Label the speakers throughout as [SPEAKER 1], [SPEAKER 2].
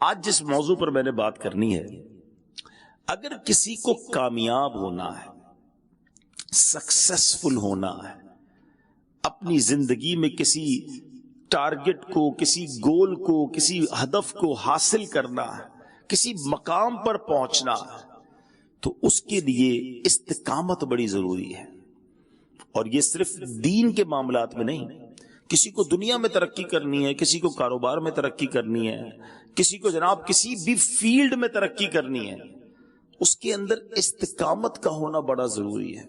[SPEAKER 1] آج جس موضوع پر میں نے بات کرنی ہے، اگر کسی کو کامیاب ہونا ہے، سکسیسفل ہونا ہے، اپنی زندگی میں کسی ٹارگٹ کو، کسی گول کو، کسی ہدف کو حاصل کرنا ہے، کسی مقام پر پہنچنا ہے، تو اس کے لیے استقامت بڑی ضروری ہے۔ اور یہ صرف دین کے معاملات میں نہیں، کسی کو دنیا میں ترقی کرنی ہے، کسی کو کاروبار میں ترقی کرنی ہے، کسی کو جناب کسی بھی فیلڈ میں ترقی کرنی ہے، اس کے اندر استقامت کا ہونا بڑا ضروری ہے۔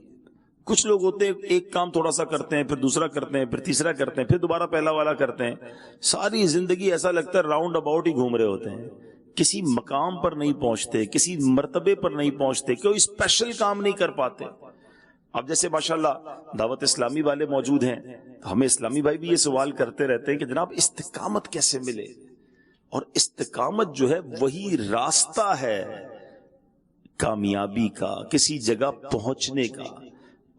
[SPEAKER 1] کچھ لوگ ہوتے ہیں ایک کام تھوڑا سا کرتے ہیں، پھر دوسرا کرتے ہیں، پھر تیسرا کرتے ہیں، پھر دوبارہ پہلا والا کرتے ہیں، ساری زندگی ایسا لگتا ہے راؤنڈ اباؤٹ ہی گھوم رہے ہوتے ہیں، کسی مقام پر نہیں پہنچتے، کسی مرتبے پر نہیں پہنچتے، کوئی اسپیشل کام نہیں کر پاتے۔ اب جیسے ماشاءاللہ دعوت اسلامی والے موجود ہیں، تو ہمیں اسلامی بھائی بھی یہ سوال کرتے رہتے ہیں کہ جناب استقامت کیسے ملے؟ اور استقامت جو ہے وہی راستہ ہے کامیابی کا، کسی جگہ پہنچنے کا۔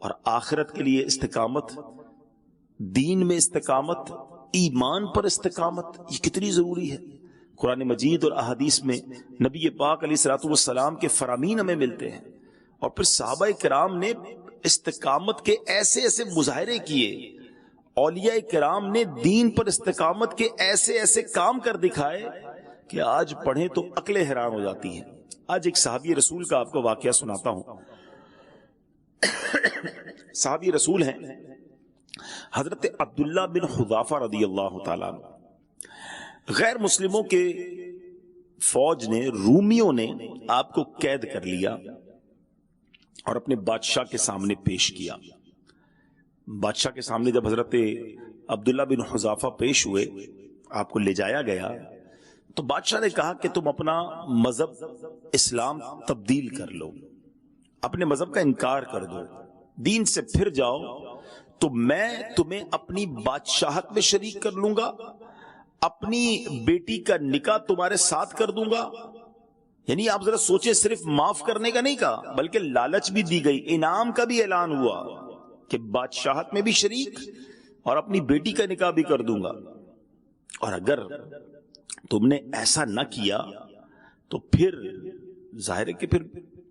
[SPEAKER 1] اور آخرت کے لیے استقامت، دین میں استقامت، ایمان پر استقامت، یہ کتنی ضروری ہے۔ قرآن مجید اور احادیث میں نبی پاک علیہ الصلوۃ والسلام کے فرامین ہمیں ملتے ہیں، اور پھر صحابہ کرام نے استقامت کے ایسے ایسے مظاہرے کیے، اولیاء کرام نے دین پر استقامت کے ایسے ایسے کام کر دکھائے کہ آج پڑھیں تو عقلیں حیران ہو جاتی ہیں۔ آج ایک صحابی رسول کا آپ کو واقعہ سناتا ہوں۔ صحابی رسول ہیں حضرت عبداللہ بن حذافہ رضی اللہ تعالیٰ عنہ۔ غیر مسلموں کے فوج نے، رومیوں نے آپ کو قید کر لیا اور اپنے بادشاہ کے سامنے پیش کیا۔ بادشاہ کے سامنے جب حضرت عبداللہ بن حذافہ پیش ہوئے، آپ کو لے جایا گیا، تو بادشاہ نے کہا کہ تم اپنا مذہب اسلام تبدیل کر لو، اپنے مذہب کا انکار کر دو، دین سے پھر جاؤ، تو میں تمہیں اپنی بادشاہت میں شریک کر لوں گا، اپنی بیٹی کا نکاح تمہارے ساتھ کر دوں گا۔ یعنی آپ ذرا سوچیں، صرف معاف کرنے کا نہیں کہا، بلکہ لالچ بھی دی گئی، انعام کا بھی اعلان ہوا کہ بادشاہت میں بھی شریک اور اپنی بیٹی کا نکاح بھی کر دوں گا، اور اگر تم نے ایسا نہ کیا تو پھر ظاہر ہے کہ پھر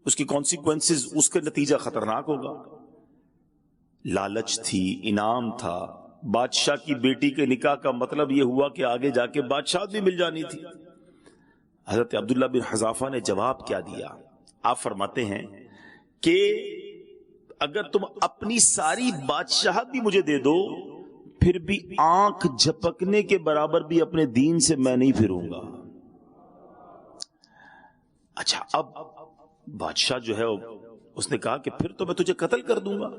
[SPEAKER 1] اس کی کانسیکوینسز، اس کا نتیجہ خطرناک ہوگا۔ لالچ تھی، انعام تھا، بادشاہ کی بیٹی کے نکاح کا مطلب یہ ہوا کہ آگے جا کے بادشاہت بھی مل جانی تھی۔ حضرت عبداللہ بن حذافہ نے جواب کیا دیا؟ آپ فرماتے ہیں کہ اگر تم اپنی ساری بادشاہت بھی مجھے دے دو، پھر بھی آنکھ جھپکنے کے برابر بھی اپنے دین سے میں نہیں پھروں گا۔ اچھا، اب بادشاہ جو ہے اس نے کہا کہ پھر تو میں تجھے قتل کر دوں گا،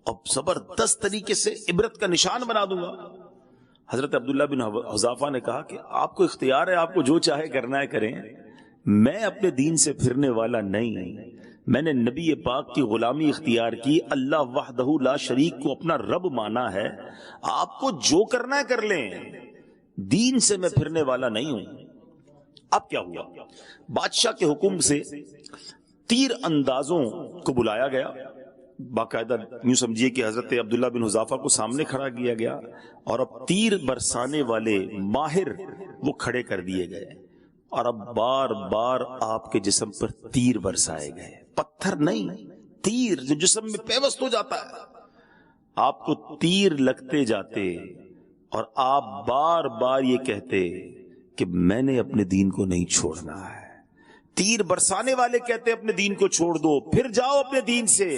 [SPEAKER 1] اب زبردست طریقے سے عبرت کا نشان بنا دوں گا۔ حضرت عبداللہ بن حذافہ نے کہا کہ آپ کو اختیار ہے، آپ کو جو چاہے کرنا ہے کریں، میں اپنے دین سے پھرنے والا نہیں، میں نے نبی پاک کی غلامی اختیار کی، اللہ وحدہ لا شریک کو اپنا رب مانا ہے، آپ کو جو کرنا ہے کر لیں، دین سے میں پھرنے والا نہیں ہوں۔ اب کیا ہوا؟ بادشاہ کے حکم سے تیر اندازوں کو بلایا گیا، باقاعدہ یوں سمجھیے کہ حضرت عبداللہ بن حذافہ کو سامنے کھڑا کیا گیا، اور اب تیر برسانے والے ماہر وہ کھڑے کر دیے گئے، اور اب بار بار آپ کے جسم پر تیر برسائے گئے، پتھر نہیں، تیر جو جسم میں پیوست ہو جاتا ہے، آپ کو تیر لگتے جاتے، اور آپ بار بار یہ کہتے کہ میں نے اپنے دین کو نہیں چھوڑنا ہے۔ تیر برسانے والے کہتے اپنے دین کو چھوڑ دو، پھر جاؤ اپنے دین سے۔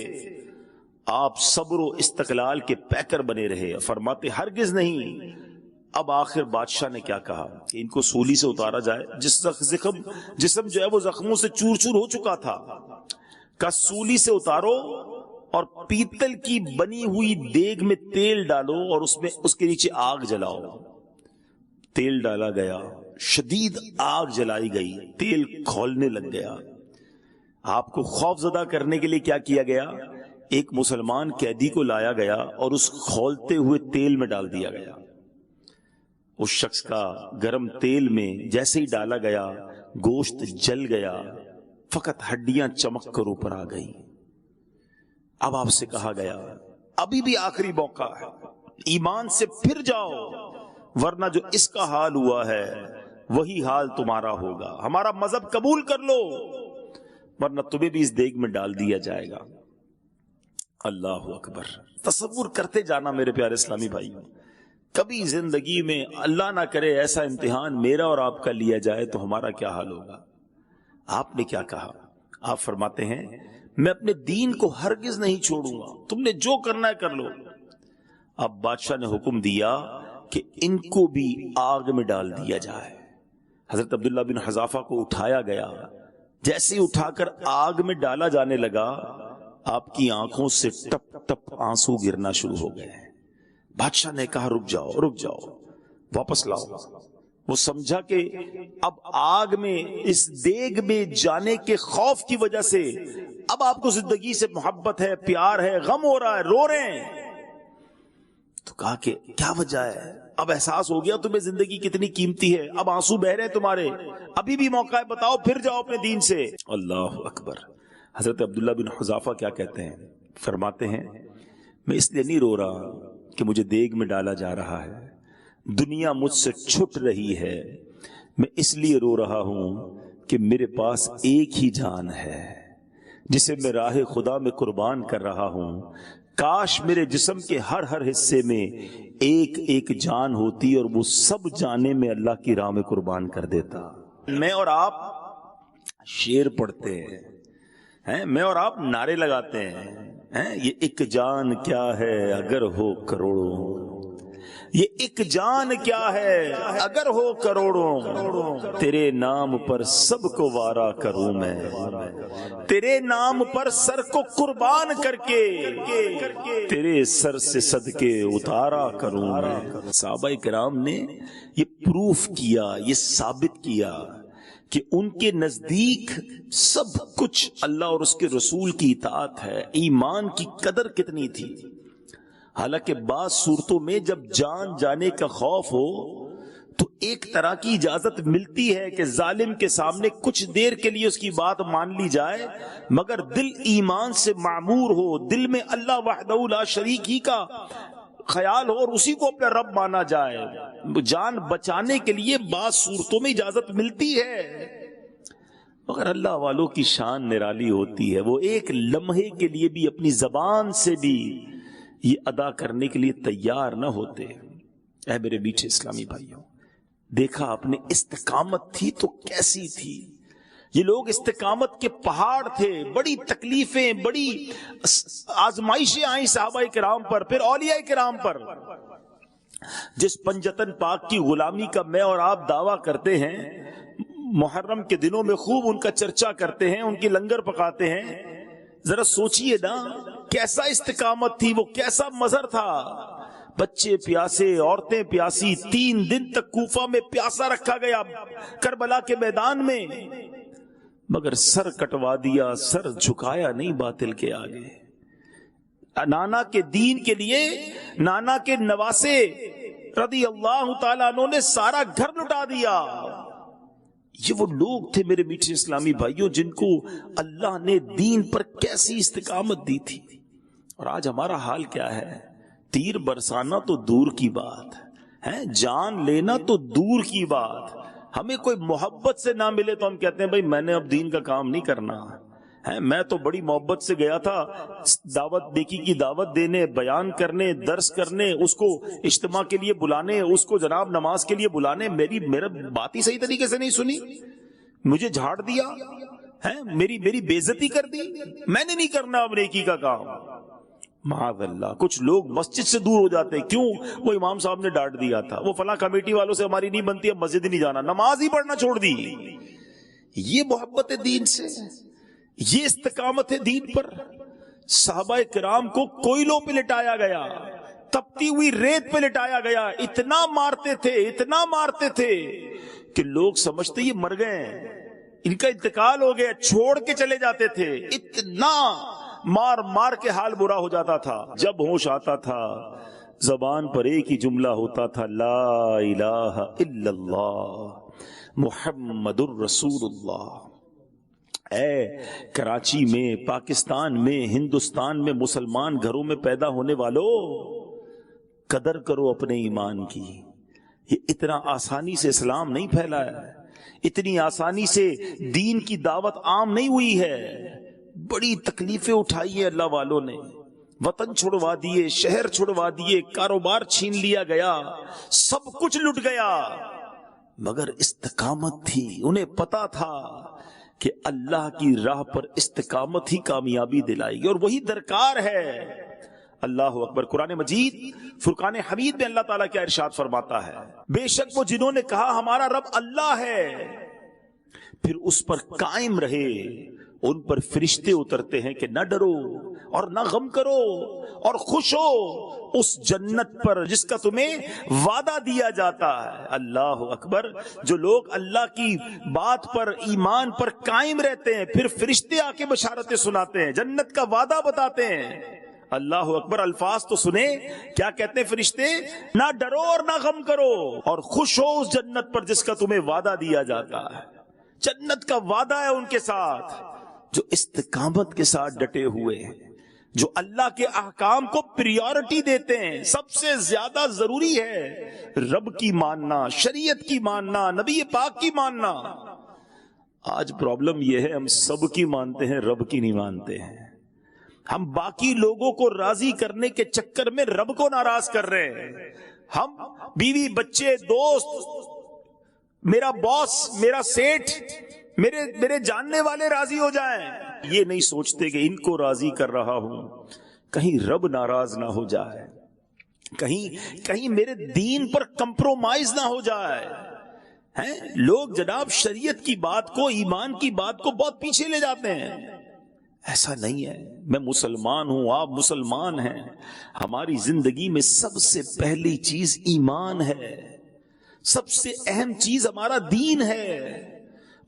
[SPEAKER 1] آپ صبر و استقلال کے پیکر بنے رہے، فرماتے ہرگز نہیں۔ اب آخر بادشاہ نے کیا کہا کہ ان کو سولی سے اتارا جائے، جسم جو ہے وہ زخموں سے چور چور ہو چکا تھا، کا سولی سے اتارو اور پیتل کی بنی ہوئی دیگ میں تیل ڈالو اور اس کے نیچے آگ جلاؤ۔ تیل ڈالا گیا، شدید آگ جلائی گئی، تیل کھولنے لگ گیا۔ آپ کو خوف زدہ کرنے کے لیے کیا کیا گیا؟ ایک مسلمان قیدی کو لایا گیا اور اس کھولتے ہوئے تیل میں ڈال دیا گیا۔ اس شخص کا گرم تیل میں جیسے ہی ڈالا گیا، گوشت جل گیا، فقط ہڈیاں چمک کر اوپر آ گئی۔ اب آپ سے کہا گیا ابھی بھی آخری موقع ہے، ایمان سے پھر جاؤ، ورنہ جو اس کا حال ہوا ہے وہی حال تمہارا ہوگا. ہمارا مذہب قبول کر لو ورنہ تمہیں بھی اس دیگ میں ڈال دیا جائے گا. اللہ اکبر. تصور کرتے جانا میرے پیارے اسلامی بھائیوں, کبھی زندگی میں اللہ نہ کرے ایسا امتحان میرا اور آپ کا لیا جائے تو ہمارا کیا حال ہوگا. آپ نے کیا کہا؟ آپ فرماتے ہیں میں اپنے دین کو ہرگز نہیں چھوڑوں گا, تم نے جو کرنا ہے کر لو. اب بادشاہ نے حکم دیا کہ ان کو بھی آگ میں ڈال دیا جائے. حضرت عبداللہ بن حذافہ کو اٹھایا گیا. جیسے اٹھا کر آگ میں ڈالا جانے لگا آپ کی آنکھوں سے ٹپ ٹپ آنسو گرنا شروع ہو گئے. بادشاہ نے کہا رک جاؤ واپس لاؤ. وہ سمجھا کہ اب آگ میں اس دیگ میں جانے کے خوف کی وجہ سے اب آپ کو زندگی سے محبت ہے, پیار ہے, غم ہو رہا ہے, رو رہے ہیں. تو کہا کہ کیا وجہ ہے؟ اب احساس ہو گیا تمہیں زندگی کتنی قیمتی ہے, اب آنسو بہ رہے ہیں تمہارے, ابھی بھی موقع ہے, بتاؤ پھر جاؤ اپنے دین سے. اللہ اکبر. حضرت عبداللہ بن حذافہ کیا کہتے ہیں؟ فرماتے ہیں میں اس لیے نہیں رو رہا کہ مجھے دیگ میں ڈالا جا رہا ہے, دنیا مجھ سے چھٹ رہی ہے, میں اس لیے رو رہا ہوں کہ میرے پاس ایک ہی جان ہے جسے میں راہ خدا میں قربان کر رہا ہوں. کاش میرے جسم کے ہر حصے میں ایک ایک جان ہوتی اور وہ سب جانے میں اللہ کی راہ میں قربان کر دیتا. میں اور آپ شعر پڑھتے ہیں, میں اور آپ نعرے لگاتے ہیں, یہ ایک جان کیا ہے اگر ہو کروڑوں, یہ ایک جان کیا ہے اگر ہو کروڑوں, تیرے نام پر سب کو وارا کروں میں, تیرے نام پر سر کو قربان کر کے تیرے سر سے صدقے اتارا کروں میں. صحابہ کرام نے یہ پروف کیا, یہ ثابت کیا کہ ان کے نزدیک سب کچھ اللہ اور اس کے رسول کی اطاعت ہے. ایمان کی قدر کتنی تھی. حالانکہ بعض صورتوں میں جب جان جانے کا خوف ہو تو ایک طرح کی اجازت ملتی ہے کہ ظالم کے سامنے کچھ دیر کے لیے اس کی بات مان لی جائے, مگر دل ایمان سے معمور ہو, دل میں اللہ وحدہ لا شریک ہی کا خیال ہو اور اسی کو اپنا رب مانا جائے. جان بچانے کے لیے بعض صورتوں میں اجازت ملتی ہے, مگر اللہ والوں کی شان نرالی ہوتی ہے. وہ ایک لمحے کے لیے بھی اپنی زبان سے بھی یہ ادا کرنے کے لیے تیار نہ ہوتے. اے میرے میٹھے اسلامی بھائیوں, دیکھا آپ نے استقامت تھی تو کیسی تھی. یہ لوگ استقامت کے پہاڑ تھے, بڑی تکلیفیں, بڑی آزمائشیں آئیں صحابہ کرام پر, پھر اولیاء کرام پر. جس پنجتن پاک کی غلامی کا میں اور آپ دعویٰ کرتے ہیں, محرم کے دنوں میں خوب ان کا چرچا کرتے ہیں, ان کی لنگر پکاتے ہیں, ذرا سوچئے نا کیسا استقامت تھی, وہ کیسا مظہر تھا. بچے پیاسے, عورتیں پیاسی, 3 دن تک کوفہ میں پیاسا رکھا گیا کربلا کے میدان میں, مگر سر کٹوا دیا, سر جھکایا نہیں باطل کے آگے. نانا کے دین کے لیے نانا کے نواسے رضی اللہ تعالیٰ عنہ نے سارا گھر لٹا دیا. یہ وہ لوگ تھے میرے میٹھے اسلامی بھائیوں جن کو اللہ نے دین پر کیسی استقامت دی تھی. اور آج ہمارا حال کیا ہے؟ تیر برسانا تو دور کی بات ہے, جان لینا تو دور کی بات. ہمیں کوئی محبت سے نہ ملے تو ہم کہتے ہیں بھائی میں نے اب دین کا کام نہیں کرنا ہے, میں تو بڑی محبت سے گیا تھا دعوت نیکی کی دعوت دینے, بیان کرنے, درس کرنے, اس کو اجتماع کے لیے بلانے, اس کو جناب نماز کے لیے بلانے, میرا بات ہی صحیح طریقے سے نہیں سنی, مجھے جھاڑ دیا ہے, میری بے عزتی کر دی, میں نے نہیں کرنا اب نیکی کا کام. معاذ اللہ. کچھ لوگ مسجد سے دور ہو جاتے ہیں, کیوں؟ وہ امام صاحب نے ڈانٹ دیا تھا, وہ فلاں کمیٹی والوں سے ہماری نہیں بنتی, اب مسجد ہی نہیں جانا, نماز ہی پڑھنا چھوڑ دی. یہ محبت ہے دین سے, یہ استقامت ہے دین پر. صحابہ کرام کو کوئلوں پہ لٹایا گیا, تپتی ہوئی ریت پہ لٹایا گیا, اتنا مارتے تھے کہ لوگ سمجھتے یہ مر گئے, ان کا انتقال ہو گیا, چھوڑ کے چلے جاتے تھے. اتنا مار کے حال برا ہو جاتا تھا. جب ہوش آتا تھا زبان پر ایک ہی جملہ ہوتا تھا, لا الہ الا اللہ محمد الرسول اللہ. اے کراچی میں, پاکستان میں, ہندوستان میں مسلمان گھروں میں پیدا ہونے والوں, قدر کرو اپنے ایمان کی, یہ اتنا آسانی سے اسلام نہیں پھیلا ہے، اتنی آسانی سے دین کی دعوت عام نہیں ہوئی ہے، بڑی تکلیفیں اٹھائی ہیں اللہ والوں نے، وطن چھڑوا دیے، شہر چھڑوا دیے، کاروبار چھین لیا گیا، سب کچھ لٹ گیا، مگر استقامت تھی، انہیں پتا تھا کہ اللہ کی راہ پر استقامت ہی کامیابی دلائے گی، اور وہی درکار ہے۔ اللہ اکبر۔ قرآن مجید فرقان حمید میں اللہ تعالیٰ کیا ارشاد فرماتا ہے، بے شک وہ جنہوں نے کہا ہمارا رب اللہ ہے، پھر اس پر قائم رہے، ان پر فرشتے اترتے ہیں کہ نہ ڈرو اور نہ غم کرو اور خوش ہو اس جنت پر جس کا تمہیں وعدہ دیا جاتا ہے۔ اللہ اکبر۔ جو لوگ اللہ کی بات پر، ایمان پر قائم رہتے ہیں، پھر فرشتے آ کے بشارتیں سناتے ہیں، جنت کا وعدہ بتاتے ہیں۔ اللہ اکبر۔ الفاظ تو سنے، کیا کہتے ہیں فرشتے؟ نہ ڈرو اور نہ غم کرو اور خوش ہو اس جنت پر جس کا تمہیں وعدہ دیا جاتا ہے۔ جنت کا وعدہ ہے ان کے ساتھ جو استقامت کے ساتھ ڈٹے ہوئے ہیں، جو اللہ کے احکام کو پریورٹی دیتے ہیں۔ سب سے زیادہ ضروری ہے رب کی ماننا، شریعت کی ماننا، نبی پاک کی ماننا۔ آج پرابلم یہ ہے ہم سب کی مانتے ہیں، رب کی نہیں مانتے ہیں۔ ہم باقی لوگوں کو راضی کرنے کے چکر میں رب کو ناراض کر رہے ہیں۔ ہم بیوی، بچے، دوست، میرا باس، میرا سیٹ، میرے جاننے والے راضی ہو جائیں، یہ نہیں سوچتے کہ ان کو راضی کر رہا ہوں، کہیں رب ناراض نہ ہو جائے، کہیں میرے دین پر کمپرومائز نہ ہو جائے۔ ہیں لوگ جناب شریعت کی بات کو، ایمان کی بات کو بہت پیچھے لے جاتے ہیں۔ ایسا نہیں ہے۔ میں مسلمان ہوں، آپ مسلمان ہیں، ہماری زندگی میں سب سے پہلی چیز ایمان ہے، سب سے اہم چیز ہمارا دین ہے،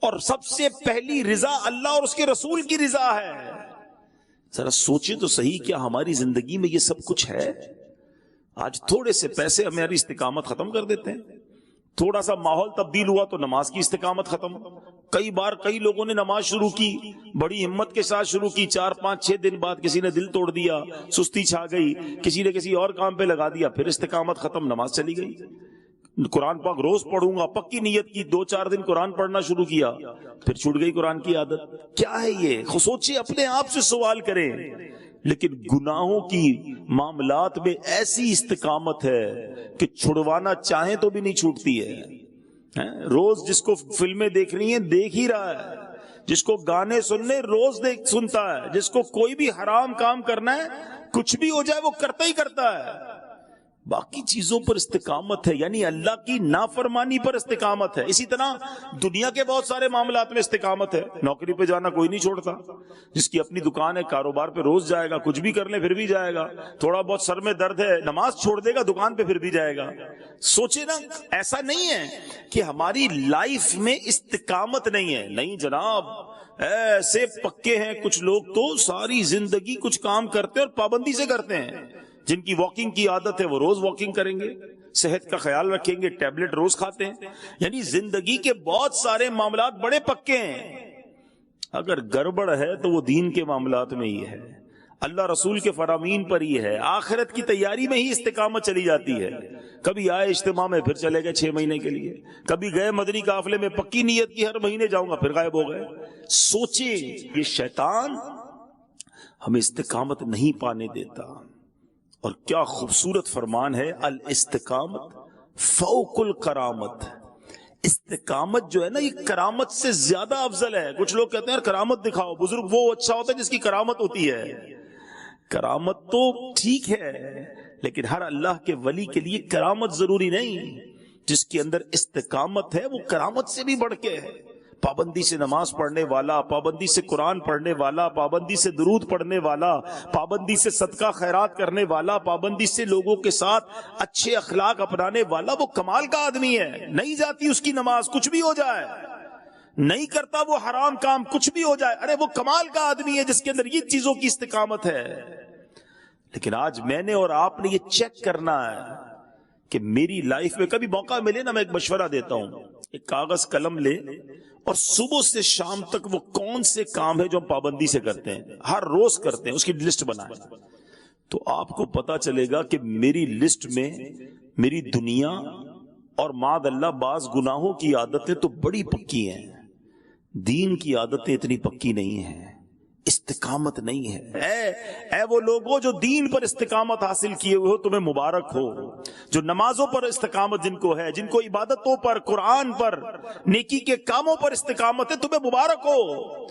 [SPEAKER 1] اور سب سے پہلی رضا اللہ اور اس کے رسول کی رضا ہے۔ ذرا سوچیں تو صحیح، کیا ہماری زندگی میں یہ سب کچھ ہے؟ آج تھوڑے سے پیسے ہماری استقامت ختم کر دیتے ہیں، تھوڑا سا ماحول تبدیل ہوا تو نماز کی استقامت ختم۔ کئی بار کئی لوگوں نے نماز شروع کی، بڑی ہمت کے ساتھ شروع کی، 4 5 6 دن بعد کسی نے دل توڑ دیا، سستی چھا گئی، کسی نے کسی اور کام پہ لگا دیا، پھر استقامت ختم، نماز چلی گئی۔ قرآن پاک روز پڑھوں گا، پکی نیت کی، 2 4 دن قرآن پڑھنا شروع کیا، پھر چھوٹ گئی قرآن کی عادت۔ کیا ہے یہ؟ سوچیں، اپنے آپ سے سوال کریں۔ لیکن گناہوں کی معاملات میں ایسی استقامت ہے کہ چھڑوانا چاہیں تو بھی نہیں چھوٹتی ہے۔ روز جس کو فلمیں دیکھنی ہیں دیکھ ہی رہا ہے، جس کو گانے سننے روز سنتا ہے، جس کو کوئی بھی حرام کام کرنا ہے، کچھ بھی ہو جائے وہ کرتا ہی کرتا ہے۔ باقی چیزوں پر استقامت ہے، یعنی اللہ کی نافرمانی پر استقامت ہے۔ اسی طرح دنیا کے بہت سارے معاملات میں استقامت ہے۔ نوکری پہ جانا کوئی نہیں چھوڑتا، جس کی اپنی دکان ہے، کاروبار پہ روز جائے گا، کچھ بھی کر لے پھر بھی جائے گا، تھوڑا بہت سر میں درد ہے نماز چھوڑ دے گا، دکان پہ پھر بھی جائے گا۔ سوچے نا، ایسا نہیں ہے کہ ہماری لائف میں استقامت نہیں ہے، نہیں جناب، ایسے پکے ہیں کچھ لوگ تو ساری زندگی کچھ کام کرتے اور پابندی سے کرتے ہیں۔ جن کی واکنگ کی عادت ہے وہ روز واکنگ کریں گے، صحت کا خیال رکھیں گے، ٹیبلٹ روز کھاتے ہیں، یعنی زندگی کے بہت سارے معاملات بڑے پکے ہیں۔ اگر گڑبڑ ہے تو وہ دین کے معاملات میں ہی ہے، اللہ رسول کے فرامین پر ہی ہے، آخرت کی تیاری میں ہی استقامت چلی جاتی ہے۔ کبھی آئے اجتماع میں پھر چلے گئے 6 مہینے کے لیے، کبھی گئے مدنی قافلے میں، پکی نیت کی ہر مہینے جاؤں گا، پھر غائب ہو گئے۔ سوچیں، یہ شیطان ہمیں استقامت نہیں پانے دیتا۔ اور کیا خوبصورت فرمان ہے، الاستقامت فوق الکرامت۔ استقامت جو ہے نا، یہ کرامت سے زیادہ افضل ہے۔ کچھ لوگ کہتے ہیں کرامت دکھاؤ، بزرگ وہ اچھا ہوتا ہے جس کی کرامت ہوتی ہے۔ کرامت تو ٹھیک ہے، لیکن ہر اللہ کے ولی کے لیے کرامت ضروری نہیں۔ جس کے اندر استقامت ہے وہ کرامت سے بھی بڑھ کے ہے۔ پابندی سے نماز پڑھنے والا، پابندی سے قرآن پڑھنے والا، پابندی سے درود پڑھنے والا، پابندی سے صدقہ خیرات کرنے والا، پابندی سے لوگوں کے ساتھ اچھے اخلاق اپنانے والا، وہ کمال کا آدمی ہے۔ نہیں جاتی اس کی نماز، کچھ بھی ہو جائے، نہیں کرتا وہ حرام کام، کچھ بھی ہو جائے، ارے وہ کمال کا آدمی ہے جس کے اندر یہ چیزوں کی استقامت ہے۔ لیکن آج میں نے اور آپ نے یہ چیک کرنا ہے کہ میری لائف میں، کبھی موقع ملے نا میں ایک مشورہ دیتا ہوں، ایک کاغذ قلم لے اور صبح سے شام تک وہ کون سے کام ہے جو ہم پابندی سے کرتے ہیں، ہر روز کرتے ہیں، اس کی لسٹ بنائیں، تو آپ کو پتا چلے گا کہ میری لسٹ میں میری دنیا اور معاذ اللہ بعض گناہوں کی عادتیں تو بڑی پکی ہیں، دین کی عادتیں اتنی پکی نہیں ہیں، استقامت نہیں ہے۔ اے وہ لوگوں جو دین پر استقامت حاصل کیے ہوئے ہو، تمہیں مبارک ہو۔ جو نمازوں پر استقامت جن کو ہے، جن کو عبادتوں پر، قرآن پر، نیکی کے کاموں پر استقامت ہے، تمہیں مبارک ہو۔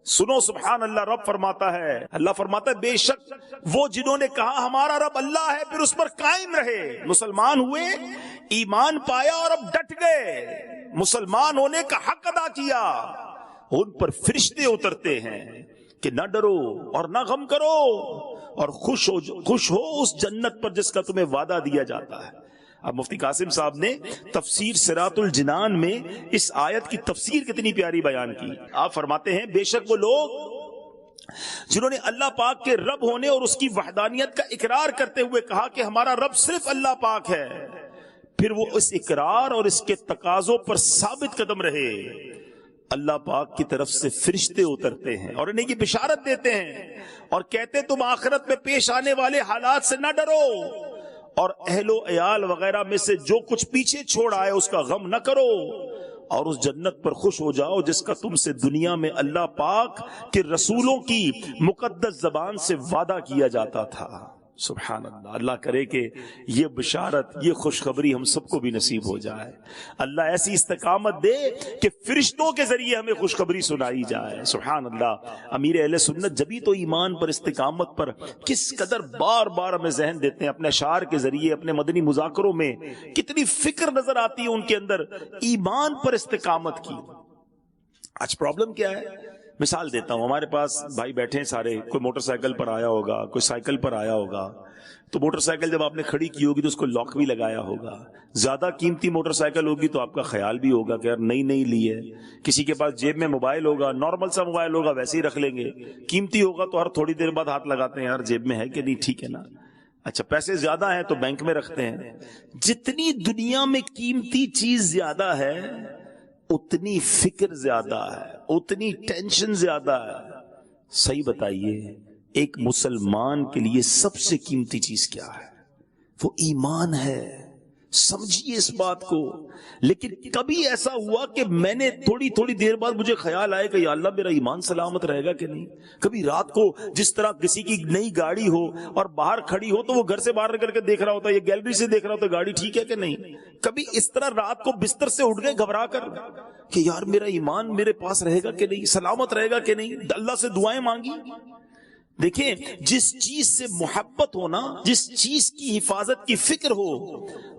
[SPEAKER 1] سنو سبحان اللہ، رب فرماتا ہے، اللہ فرماتا ہے بے شک وہ جنہوں نے کہا ہمارا رب اللہ ہے، پھر اس پر قائم رہے، مسلمان ہوئے، ایمان پایا اور اب ڈٹ گئے، مسلمان ہونے کا حق ادا کیا، ان پر فرشتے اترتے ہیں کہ نہ ڈرو اور نہ غم کرو اور خوش ہو اس جنت پر جس کا تمہیں وعدہ دیا جاتا ہے۔ اب مفتی قاسم صاحب نے تفسیر صراط الجنان میں اس آیت کی تفسیر کتنی پیاری بیان کی۔ آپ فرماتے ہیں بے شک وہ لوگ جنہوں نے اللہ پاک کے رب ہونے اور اس کی وحدانیت کا اقرار کرتے ہوئے کہا کہ ہمارا رب صرف اللہ پاک ہے، پھر وہ اس اقرار اور اس کے تقاضوں پر ثابت قدم رہے، اللہ پاک کی طرف سے فرشتے اترتے ہیں اور انہیں یہ بشارت دیتے ہیں اور کہتے تم آخرت میں پیش آنے والے حالات سے نہ ڈرو اور اہل و عیال وغیرہ میں سے جو کچھ پیچھے چھوڑ آئے اس کا غم نہ کرو اور اس جنت پر خوش ہو جاؤ جس کا تم سے دنیا میں اللہ پاک کے رسولوں کی مقدس زبان سے وعدہ کیا جاتا تھا۔ سبحان اللہ، اللہ کرے کہ یہ بشارت، یہ خوشخبری ہم سب کو بھی نصیب ہو جائے۔ اللہ ایسی استقامت دے کہ فرشتوں کے ذریعے ہمیں خوشخبری سنائی جائے۔ سبحان اللہ، امیر اہل سنت جبھی تو ایمان پر، استقامت پر کس قدر بار بار ہمیں ذہن دیتے ہیں، اپنے اشعار کے ذریعے، اپنے مدنی مذاکروں میں کتنی فکر نظر آتی ہے ان کے اندر ایمان پر استقامت کی۔ آج پرابلم کیا ہے؟ مثال دیتا ہوں، ہمارے پاس بھائی بیٹھے ہیں سارے، کوئی موٹر سائیکل پر آیا ہوگا، کوئی سائیکل پر آیا ہوگا، تو موٹر سائیکل جب آپ نے کھڑی کی ہوگی تو اس کو لاک بھی لگایا ہوگا۔ زیادہ قیمتی موٹر سائیکل ہوگی تو آپ کا خیال بھی ہوگا کہ یار نئی لی ہے۔ کسی کے پاس جیب میں موبائل ہوگا، نارمل سا موبائل ہوگا، ویسے ہی رکھ لیں گے۔ قیمتی ہوگا تو ہر تھوڑی دیر بعد ہاتھ لگاتے ہیں، یار جیب میں ہے کہ نہیں، ٹھیک ہے نا۔ اچھا پیسے زیادہ ہیں تو بینک میں رکھتے ہیں۔ جتنی دنیا میں قیمتی چیز زیادہ ہے اتنی فکر زیادہ ہے، اتنی ٹینشن زیادہ ہے۔ صحیح بتائیے، ایک مسلمان کے لیے سب سے قیمتی چیز کیا ہے؟ وہ ایمان ہے۔ سمجھیے اس بات کو۔ لیکن کبھی ایسا ہوا کہ میں نے تھوڑی دیر بعد مجھے خیال آئے کہ یا اللہ میرا ایمان سلامت رہے گا کہ نہیں؟ کبھی رات کو جس طرح کسی کی نئی گاڑی ہو اور باہر کھڑی ہو تو وہ گھر سے باہر نکل کے دیکھ رہا ہوتا ہے، یہ گیلری سے دیکھ رہا ہوتا ہے گاڑی ٹھیک ہے کہ نہیں۔ کبھی اس طرح رات کو بستر سے اٹھ گئے گھبرا کر کہ یار میرا ایمان میرے پاس رہے گا کہ نہیں، سلامت رہے گا کہ نہیں، اللہ سے دعائیں مانگی۔ دیکھیں، جس چیز سے محبت ہونا، جس چیز کی حفاظت کی فکر ہو،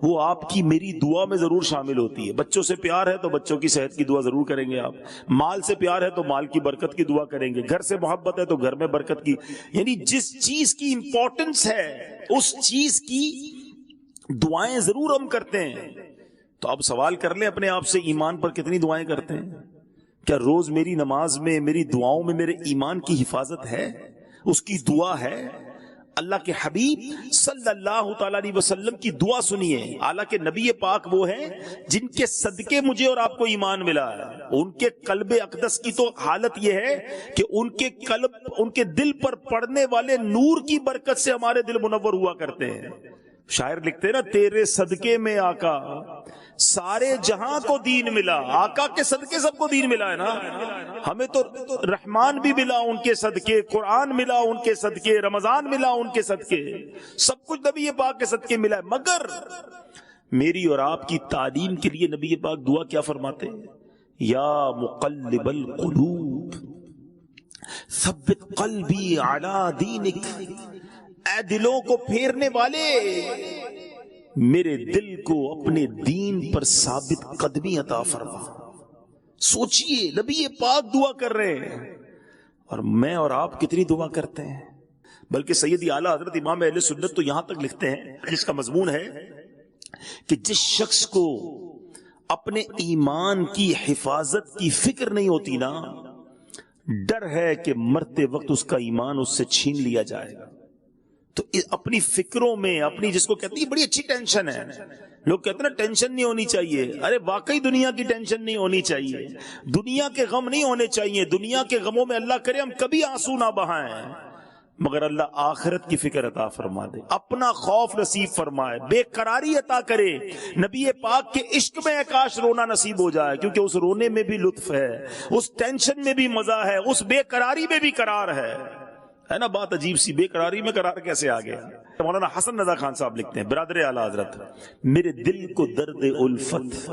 [SPEAKER 1] وہ آپ کی میری دعا میں ضرور شامل ہوتی ہے۔ بچوں سے پیار ہے تو بچوں کی صحت کی دعا ضرور کریں گے آپ، مال سے پیار ہے تو مال کی برکت کی دعا کریں گے، گھر سے محبت ہے تو گھر میں برکت کی، یعنی جس چیز کی امپورٹنس ہے اس چیز کی دعائیں ضرور ہم کرتے ہیں۔ تو اب سوال کر لیں اپنے آپ سے، ایمان پر کتنی دعائیں کرتے ہیں؟ کیا روز میری نماز میں، میری دعاؤں میں میرے ایمان کی حفاظت ہے، اس کی دعا ہے؟ اللہ کے حبیب صلی اللہ تعالی علیہ وسلم کی دعا سنیے۔ حالانکہ نبی پاک وہ ہیں جن کے صدقے مجھے اور آپ کو ایمان ملا ہے۔ ان کے قلب اقدس کی تو حالت یہ ہے کہ ان کے قلب، ان کے دل پر پڑنے والے نور کی برکت سے ہمارے دل منور ہوا کرتے ہیں۔ شاعر لکھتے ہیں نا، تیرے صدقے میں آقا سارے جہاں کو دین ملا۔ آقا کے صدقے سب کو دین ملا ہے نا۔ ہمیں تو رحمان بھی ملا ان کے صدقے، قرآن ملا ان کے صدقے، رمضان ملا ان کے صدقے، سب کچھ نبی پاک کے صدقے ملا ہے۔ مگر میری اور آپ کی تعلیم کے لیے نبی پاک دعا کیا فرماتے ہیں؟ یا مقلب القلوب ثبت قلبی علی دینک، اے دلوں کو پھیرنے والے میرے دل کو اپنے دین پر ثابت قدمی عطا فرما۔ سوچئے، نبی پاک دعا کر رہے ہیں اور میں اور آپ کتنی دعا کرتے ہیں۔ بلکہ سیدی اعلیٰ حضرت امام اہل سنت تو یہاں تک لکھتے ہیں، جس کا مضمون ہے کہ جس شخص کو اپنے ایمان کی حفاظت کی فکر نہیں ہوتی نا، ڈر ہے کہ مرتے وقت اس کا ایمان اس سے چھین لیا جائے گا۔ تو اپنی فکروں میں، اپنی جس کو کہتی ہے بڑی اچھی ٹینشن ہے، لوگ کہتے ہیں نا ٹینشن نہیں ہونی چاہیے، ارے واقعی دنیا کی ٹینشن نہیں ہونی چاہیے، دنیا کے غم نہیں ہونے چاہیے، دنیا کے غموں میں اللہ کرے ہم کبھی آنسو نہ بہائیں، مگر اللہ آخرت کی فکر عطا فرما دے، اپنا خوف نصیب فرمائے، بے قراری عطا کرے۔ نبی پاک کے عشق میں کاش رونا نصیب ہو جائے، کیونکہ اس رونے میں بھی لطف ہے، اس ٹینشن میں بھی مزہ ہے، اس بے قراری میں بھی قرار ہے نا۔ بات عجیب سی، بے قراری میں قرار کیسے آ گیا؟ مولانا حسن رضا خان صاحب لکھتے ہیں، برادر اعلیٰ حضرت، میرے دل کو درد الفت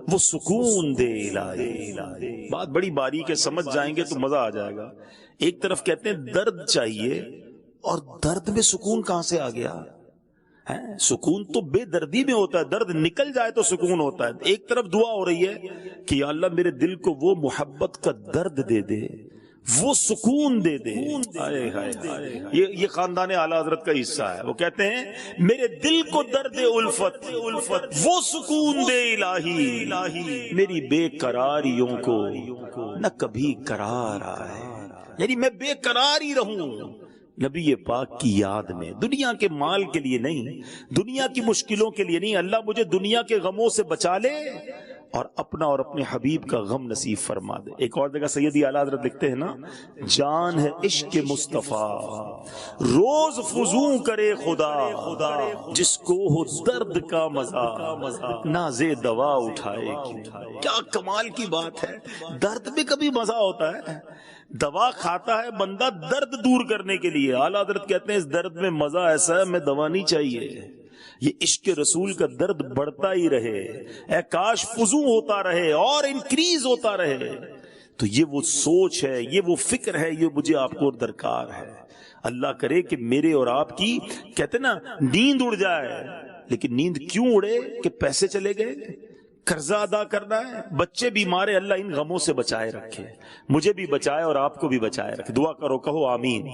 [SPEAKER 1] وہ سکون دے الہی۔ بات بڑی باریک ہے، سمجھ جائیں گے تو مزہ آ جائے گا۔ ایک طرف کہتے ہیں درد چاہیے، اور درد میں سکون کہاں سے آ گیا؟ سکون تو بے دردی میں ہوتا ہے، درد نکل جائے تو سکون ہوتا ہے۔ ایک طرف دعا ہو رہی ہے کہ یا اللہ میرے دل کو وہ محبت کا درد دے دے، وہ سکون دے دے۔ یہ خاندان اعلیٰ حضرت کا حصہ ہے۔ وہ کہتے ہیں میرے دل کو درد الفت وہ سکون دے الہی، میری بے قراریوں کو نہ کبھی قرار آئے، یعنی میں بے قرار ہی رہوں نبی پاک کی یاد میں، دنیا کے مال کے لیے نہیں، دنیا کی مشکلوں کے لیے نہیں۔ اللہ مجھے دنیا کے غموں سے بچا لے اور اپنا اور اپنے حبیب کا غم نصیب فرما دے۔ ایک اور جگہ سیدی اعلیٰ حضرت لکھتے ہیں نا، جان ہے عشق مصطفیٰ روز فزوں کرے خدا، جس کو ہو درد کا مزہ نازے دوا اٹھائے۔ کیا کمال کی بات ہے، درد میں کبھی مزہ ہوتا ہے؟ دوا کھاتا ہے بندہ درد دور کرنے کے لیے، اعلیٰ حضرت کہتے ہیں اس درد میں مزہ ایسا ہے میں دوا نہیں چاہیے، یہ عشق رسول کا درد بڑھتا ہی رہے، اے کاش فزوں ہوتا رہے اور انکریز ہوتا رہے۔ تو یہ وہ سوچ ہے، یہ وہ فکر ہے، یہ مجھے آپ کو درکار ہے۔ اللہ کرے کہ میرے اور آپ کی، کہتے نا نیند اڑ جائے، لیکن نیند کیوں اڑے کہ پیسے چلے گئے، قرضہ ادا کرنا ہے، بچے بیمار ہیں، اللہ ان غموں سے بچائے رکھے، مجھے بھی بچائے اور آپ کو بھی بچائے رکھے۔ دعا کرو، کہو آمین۔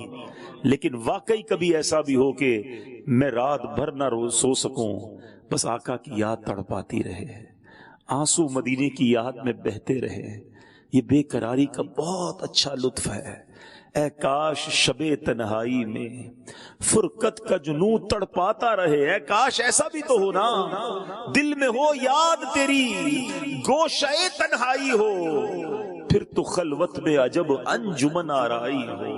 [SPEAKER 1] لیکن واقعی کبھی ایسا بھی ہو کہ میں رات بھر نہ سو سکوں، بس آقا کی یاد تڑپاتی رہے، آنسو مدینے کی یاد میں بہتے رہے، یہ بے قراری کا بہت اچھا لطف ہے۔ اے کاش شب تنہائی میں فرقت کا جنون تڑپاتا رہے، اے کاش ایسا بھی تو ہو نا، دل میں ہو یاد تیری گوشے تنہائی ہو، پھر تو خلوت میں عجب انجمن آرائی ہو۔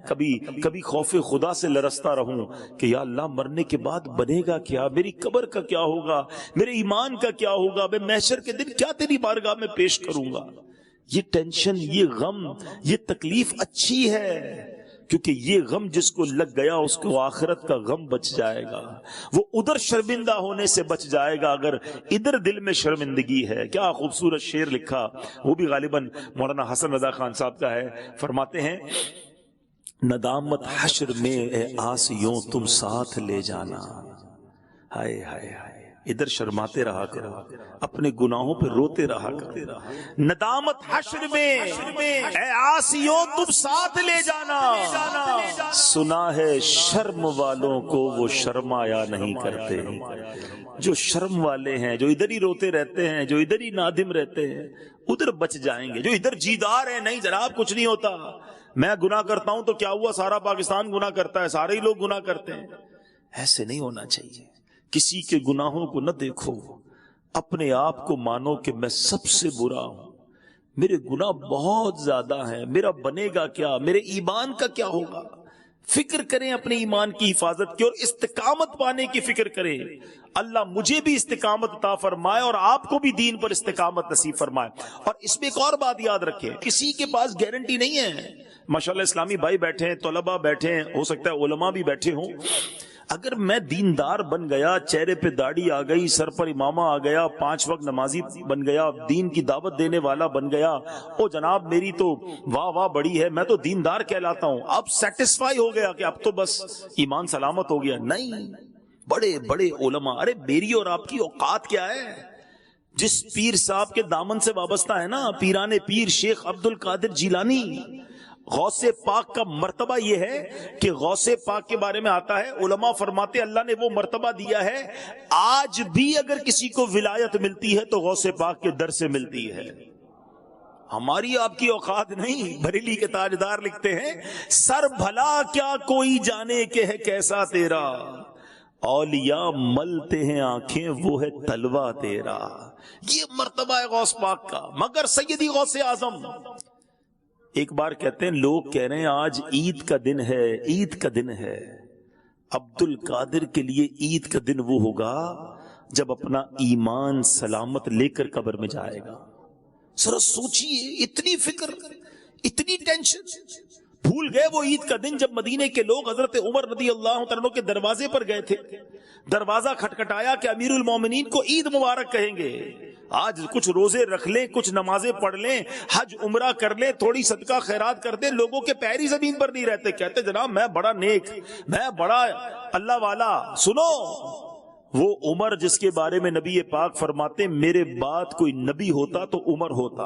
[SPEAKER 1] کبھی خوف خدا سے لرزتا رہوں کہ یا اللہ مرنے کے بعد بنے گا کیا، میری قبر کا کیا ہوگا، میرے ایمان کا کیا ہوگا، میں محشر کے دن کیا تیری بارگاہ میں پیش کروں گا۔ یہ ٹینشن، یہ غم، یہ تکلیف اچھی ہے، کیونکہ یہ غم جس کو لگ گیا اس کو آخرت کا غم بچ جائے گا، وہ ادھر شرمندہ ہونے سے بچ جائے گا اگر ادھر دل میں شرمندگی ہے۔ کیا خوبصورت شعر لکھا، وہ بھی غالباً مولانا حسن رضا خان صاحب کا ہے۔ فرماتے ہیں ندامت حشر میں اے آسیوں تم ساتھ لے جانا، ہائے ہائے ہائے، ادھر شرماتے رہا کرو، اپنے گناہوں پہ روتے رہا کرو۔ ندامت حشر میں اے آسیوں تم ساتھ لے جانا، سنا ہے شرم والوں کو وہ شرمایا نہیں کرتے۔ جو شرم والے ہیں، جو ادھر ہی روتے رہتے ہیں، جو ادھر ہی نادم رہتے ہیں، ادھر بچ جائیں گے۔ جو ادھر جیدار ہیں، نہیں جناب کچھ نہیں ہوتا، میں گناہ کرتا ہوں تو کیا ہوا، سارا پاکستان گناہ کرتا ہے، سارے ہی لوگ گناہ کرتے ہیں، ایسے نہیں ہونا چاہیے۔ کسی کے گناہوں کو نہ دیکھو، اپنے آپ کو مانو کہ میں سب سے برا ہوں، میرے گناہ بہت زیادہ ہیں، میرا بنے گا کیا، میرے ایمان کا کیا ہوگا۔ فکر کریں اپنے ایمان کی حفاظت کی اور استقامت پانے کی فکر کریں۔ اللہ مجھے بھی استقامت عطا فرمائے اور آپ کو بھی دین پر استقامت نصیب فرمائے۔ اور اس میں ایک اور بات یاد رکھیں، کسی کے پاس گارنٹی نہیں ہے۔ ماشاءاللہ اسلامی بھائی بیٹھے ہیں، طلباء بیٹھے ہیں، ہو سکتا ہے علماء بھی بیٹھے ہوں۔ اگر میں دیندار بن گیا، چہرے پہ داڑھی آ گئی، سر پر امامہ آ گیا، 5 وقت نمازی بن گیا، دین کی دعوت دینے والا بن گیا، او جناب میری تو واہ واہ بڑی ہے، میں تو دیندار کہلاتا ہوں، اب سیٹسفائی ہو گیا کہ اب تو بس ایمان سلامت ہو گیا؟ نہیں، بڑے بڑے علماء، ارے میری اور آپ کی اوقات کیا ہے؟ جس پیر صاحب کے دامن سے وابستہ ہے نا، پیران پیر شیخ عبد القادر جیلانی، غوث پاک کا مرتبہ یہ ہے کہ غوث پاک کے بارے میں آتا ہے، علماء فرماتے اللہ نے وہ مرتبہ دیا ہے، آج بھی اگر کسی کو ولایت ملتی ہے تو غوث پاک کے در سے ملتی ہے۔ ہماری آپ کی اوقات نہیں۔ بریلی کے تاجدار لکھتے ہیں سر بھلا کیا کوئی جانے کہ ہے کیسا تیرا، اولیاء ملتے ہیں آنکھیں وہ ہے تلوہ تیرا۔ یہ مرتبہ ہے غوث پاک کا۔ مگر سیدی غوث اعظم ایک بار کہتے ہیں لوگ کہہ رہے ہیں آج عید کا دن ہے، عید کا دن ہے. عبد القادر کے لیے عید کا دن وہ ہوگا جب اپنا ایمان سلامت لے کر قبر میں جائے گا. ذرا سوچئے، اتنی فکر، اتنی ٹینشن. بھول گئے وہ عید کا دن جب مدینے کے لوگ حضرت عمر رضی اللہ تعالیٰ عنہ کے دروازے پر گئے تھے. دروازہ کھٹکھٹایا کہ امیر المومنین کو عید مبارک کہیں گے. آج کچھ روزے رکھ لیں، کچھ نمازیں پڑھ لیں، حج عمرہ کر لیں، تھوڑی صدقہ خیرات کر دیں، لوگوں کے پیر ہی زمین پر نہیں رہتے. کہتے جناب میں بڑا نیک، میں بڑا اللہ والا. سنو، وہ عمر جس کے بارے میں نبی پاک فرماتے میرے بعد کوئی نبی ہوتا تو عمر ہوتا.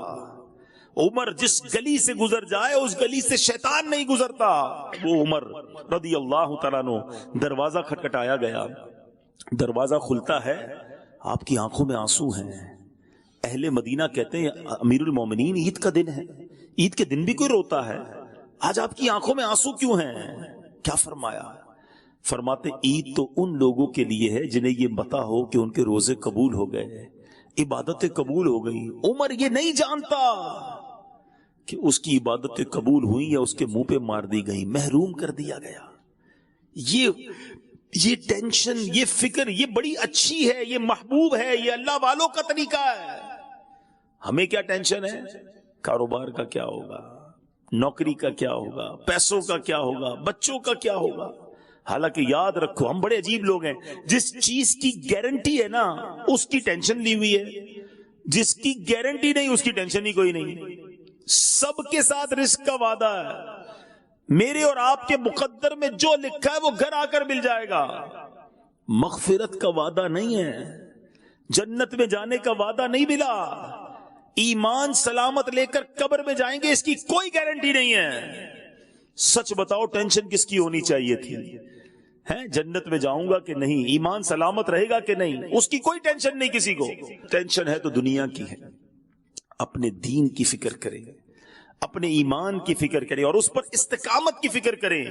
[SPEAKER 1] عمر جس گلی سے گزر جائے اس گلی سے شیطان نہیں گزرتا. وہ عمر رضی اللہ تعالیٰ عنہ. دروازہ کھٹکھٹایا گیا، دروازہ کھلتا ہے، آپ کی آنکھوں میں آنسو ہیں. اہل مدینہ کہتے ہیں امیر المومنین عید کا دن ہے، عید کے دن بھی کوئی روتا ہے، آج آپ کی آنکھوں میں آنسو کیوں ہیں؟ کیا فرمایا؟ فرماتے عید تو ان لوگوں کے لیے ہے جنہیں یہ پتا ہو کہ ان کے روزے قبول ہو گئے، عبادتیں قبول ہو گئی. عمر یہ نہیں جانتا کہ اس کی عبادتیں قبول ہوئیں یا اس کے منہ پہ مار دی گئی، محروم کر دیا گیا. یہ ٹینشن، یہ فکر، یہ بڑی اچھی ہے، یہ محبوب ہے، یہ اللہ والوں کا طریقہ ہے. ہمیں کیا ٹینشن ہے؟ کاروبار کا کیا ہوگا، نوکری کا کیا ہوگا، پیسوں کا کیا ہوگا، بچوں کا کیا ہوگا. حالانکہ یاد رکھو ہم بڑے عجیب لوگ ہیں، جس چیز کی گارنٹی ہے نا اس کی ٹینشن لی ہوئی ہے، جس کی گارنٹی نہیں اس کی ٹینشن ہی کوئی نہیں. سب کے ساتھ رزق کا وعدہ ہے. میرے اور آپ کے مقدر میں جو لکھا ہے وہ گھر آ کر مل جائے گا. مغفرت کا وعدہ نہیں ہے، جنت میں جانے کا وعدہ نہیں ملا. ایمان سلامت لے کر قبر میں جائیں گے اس کی کوئی گارنٹی نہیں ہے. سچ بتاؤ ٹینشن کس کی ہونی چاہیے تھی؟ جنت میں جاؤں گا کہ نہیں، ایمان سلامت رہے گا کہ نہیں، اس کی کوئی ٹینشن نہیں کسی کو. ٹینشن ہے تو دنیا کی ہے. اپنے دین کی فکر کریں، اپنے ایمان کی فکر کریں اور اس پر استقامت کی فکر کریں.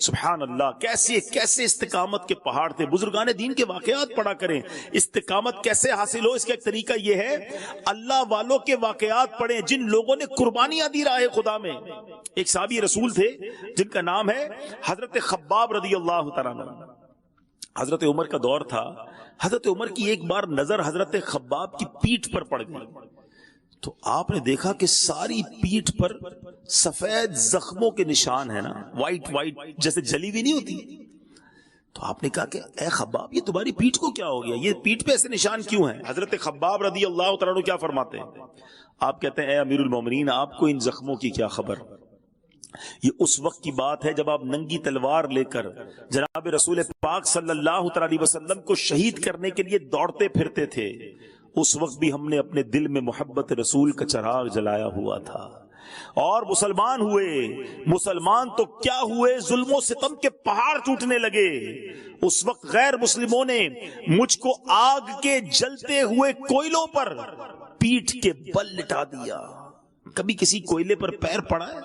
[SPEAKER 1] سبحان اللہ، کیسے کیسے استقامت کے پہاڑ تھے. بزرگان دین کے واقعات پڑھا کریں. استقامت کیسے حاصل ہو اس کا ایک طریقہ یہ ہے اللہ والوں کے واقعات پڑھیں جن لوگوں نے قربانیاں دی راہ خدا میں. ایک صحابی رسول تھے جن کا نام ہے حضرت خباب رضی اللہ تعالیٰ عنہ. حضرت عمر کا دور تھا. حضرت عمر کی ایک بار نظر حضرت خباب کی پیٹھ پر پڑ گئی تو آپ نے دیکھا کہ ساری پیٹھ پر سفید زخموں کے نشان ہیں نا، وائٹ وائٹ جیسے جلی ہوئی نہیں ہوتی. تو آپ نے کہا کہ اے خباب یہ تمہاری پیٹھ کو کیا ہو گیا، یہ پیٹھ پہ ایسے نشان کیوں ہیں؟ حضرت خباب رضی اللہ تعالیٰ عنہ کیا فرماتے ہیں؟ آپ کہتے ہیں اے امیر المومنین آپ کو ان زخموں کی کیا خبر. یہ اس وقت کی بات ہے جب آپ ننگی تلوار لے کر جناب رسول پاک صلی اللہ علیہ وسلم کو شہید کرنے کے لیے دوڑتے پھرتے تھے. اس وقت بھی ہم نے اپنے دل میں محبت رسول کا چراغ جلایا ہوا تھا اور مسلمان ہوئے. مسلمان تو کیا ہوئے، ظلم و ستم کے پہاڑ ٹوٹنے لگے. اس وقت غیر مسلموں نے مجھ کو آگ کے جلتے ہوئے کوئلوں پر پیٹھ کے بل لٹا دیا. کبھی کسی کوئلے پر پیر پڑا ہے؟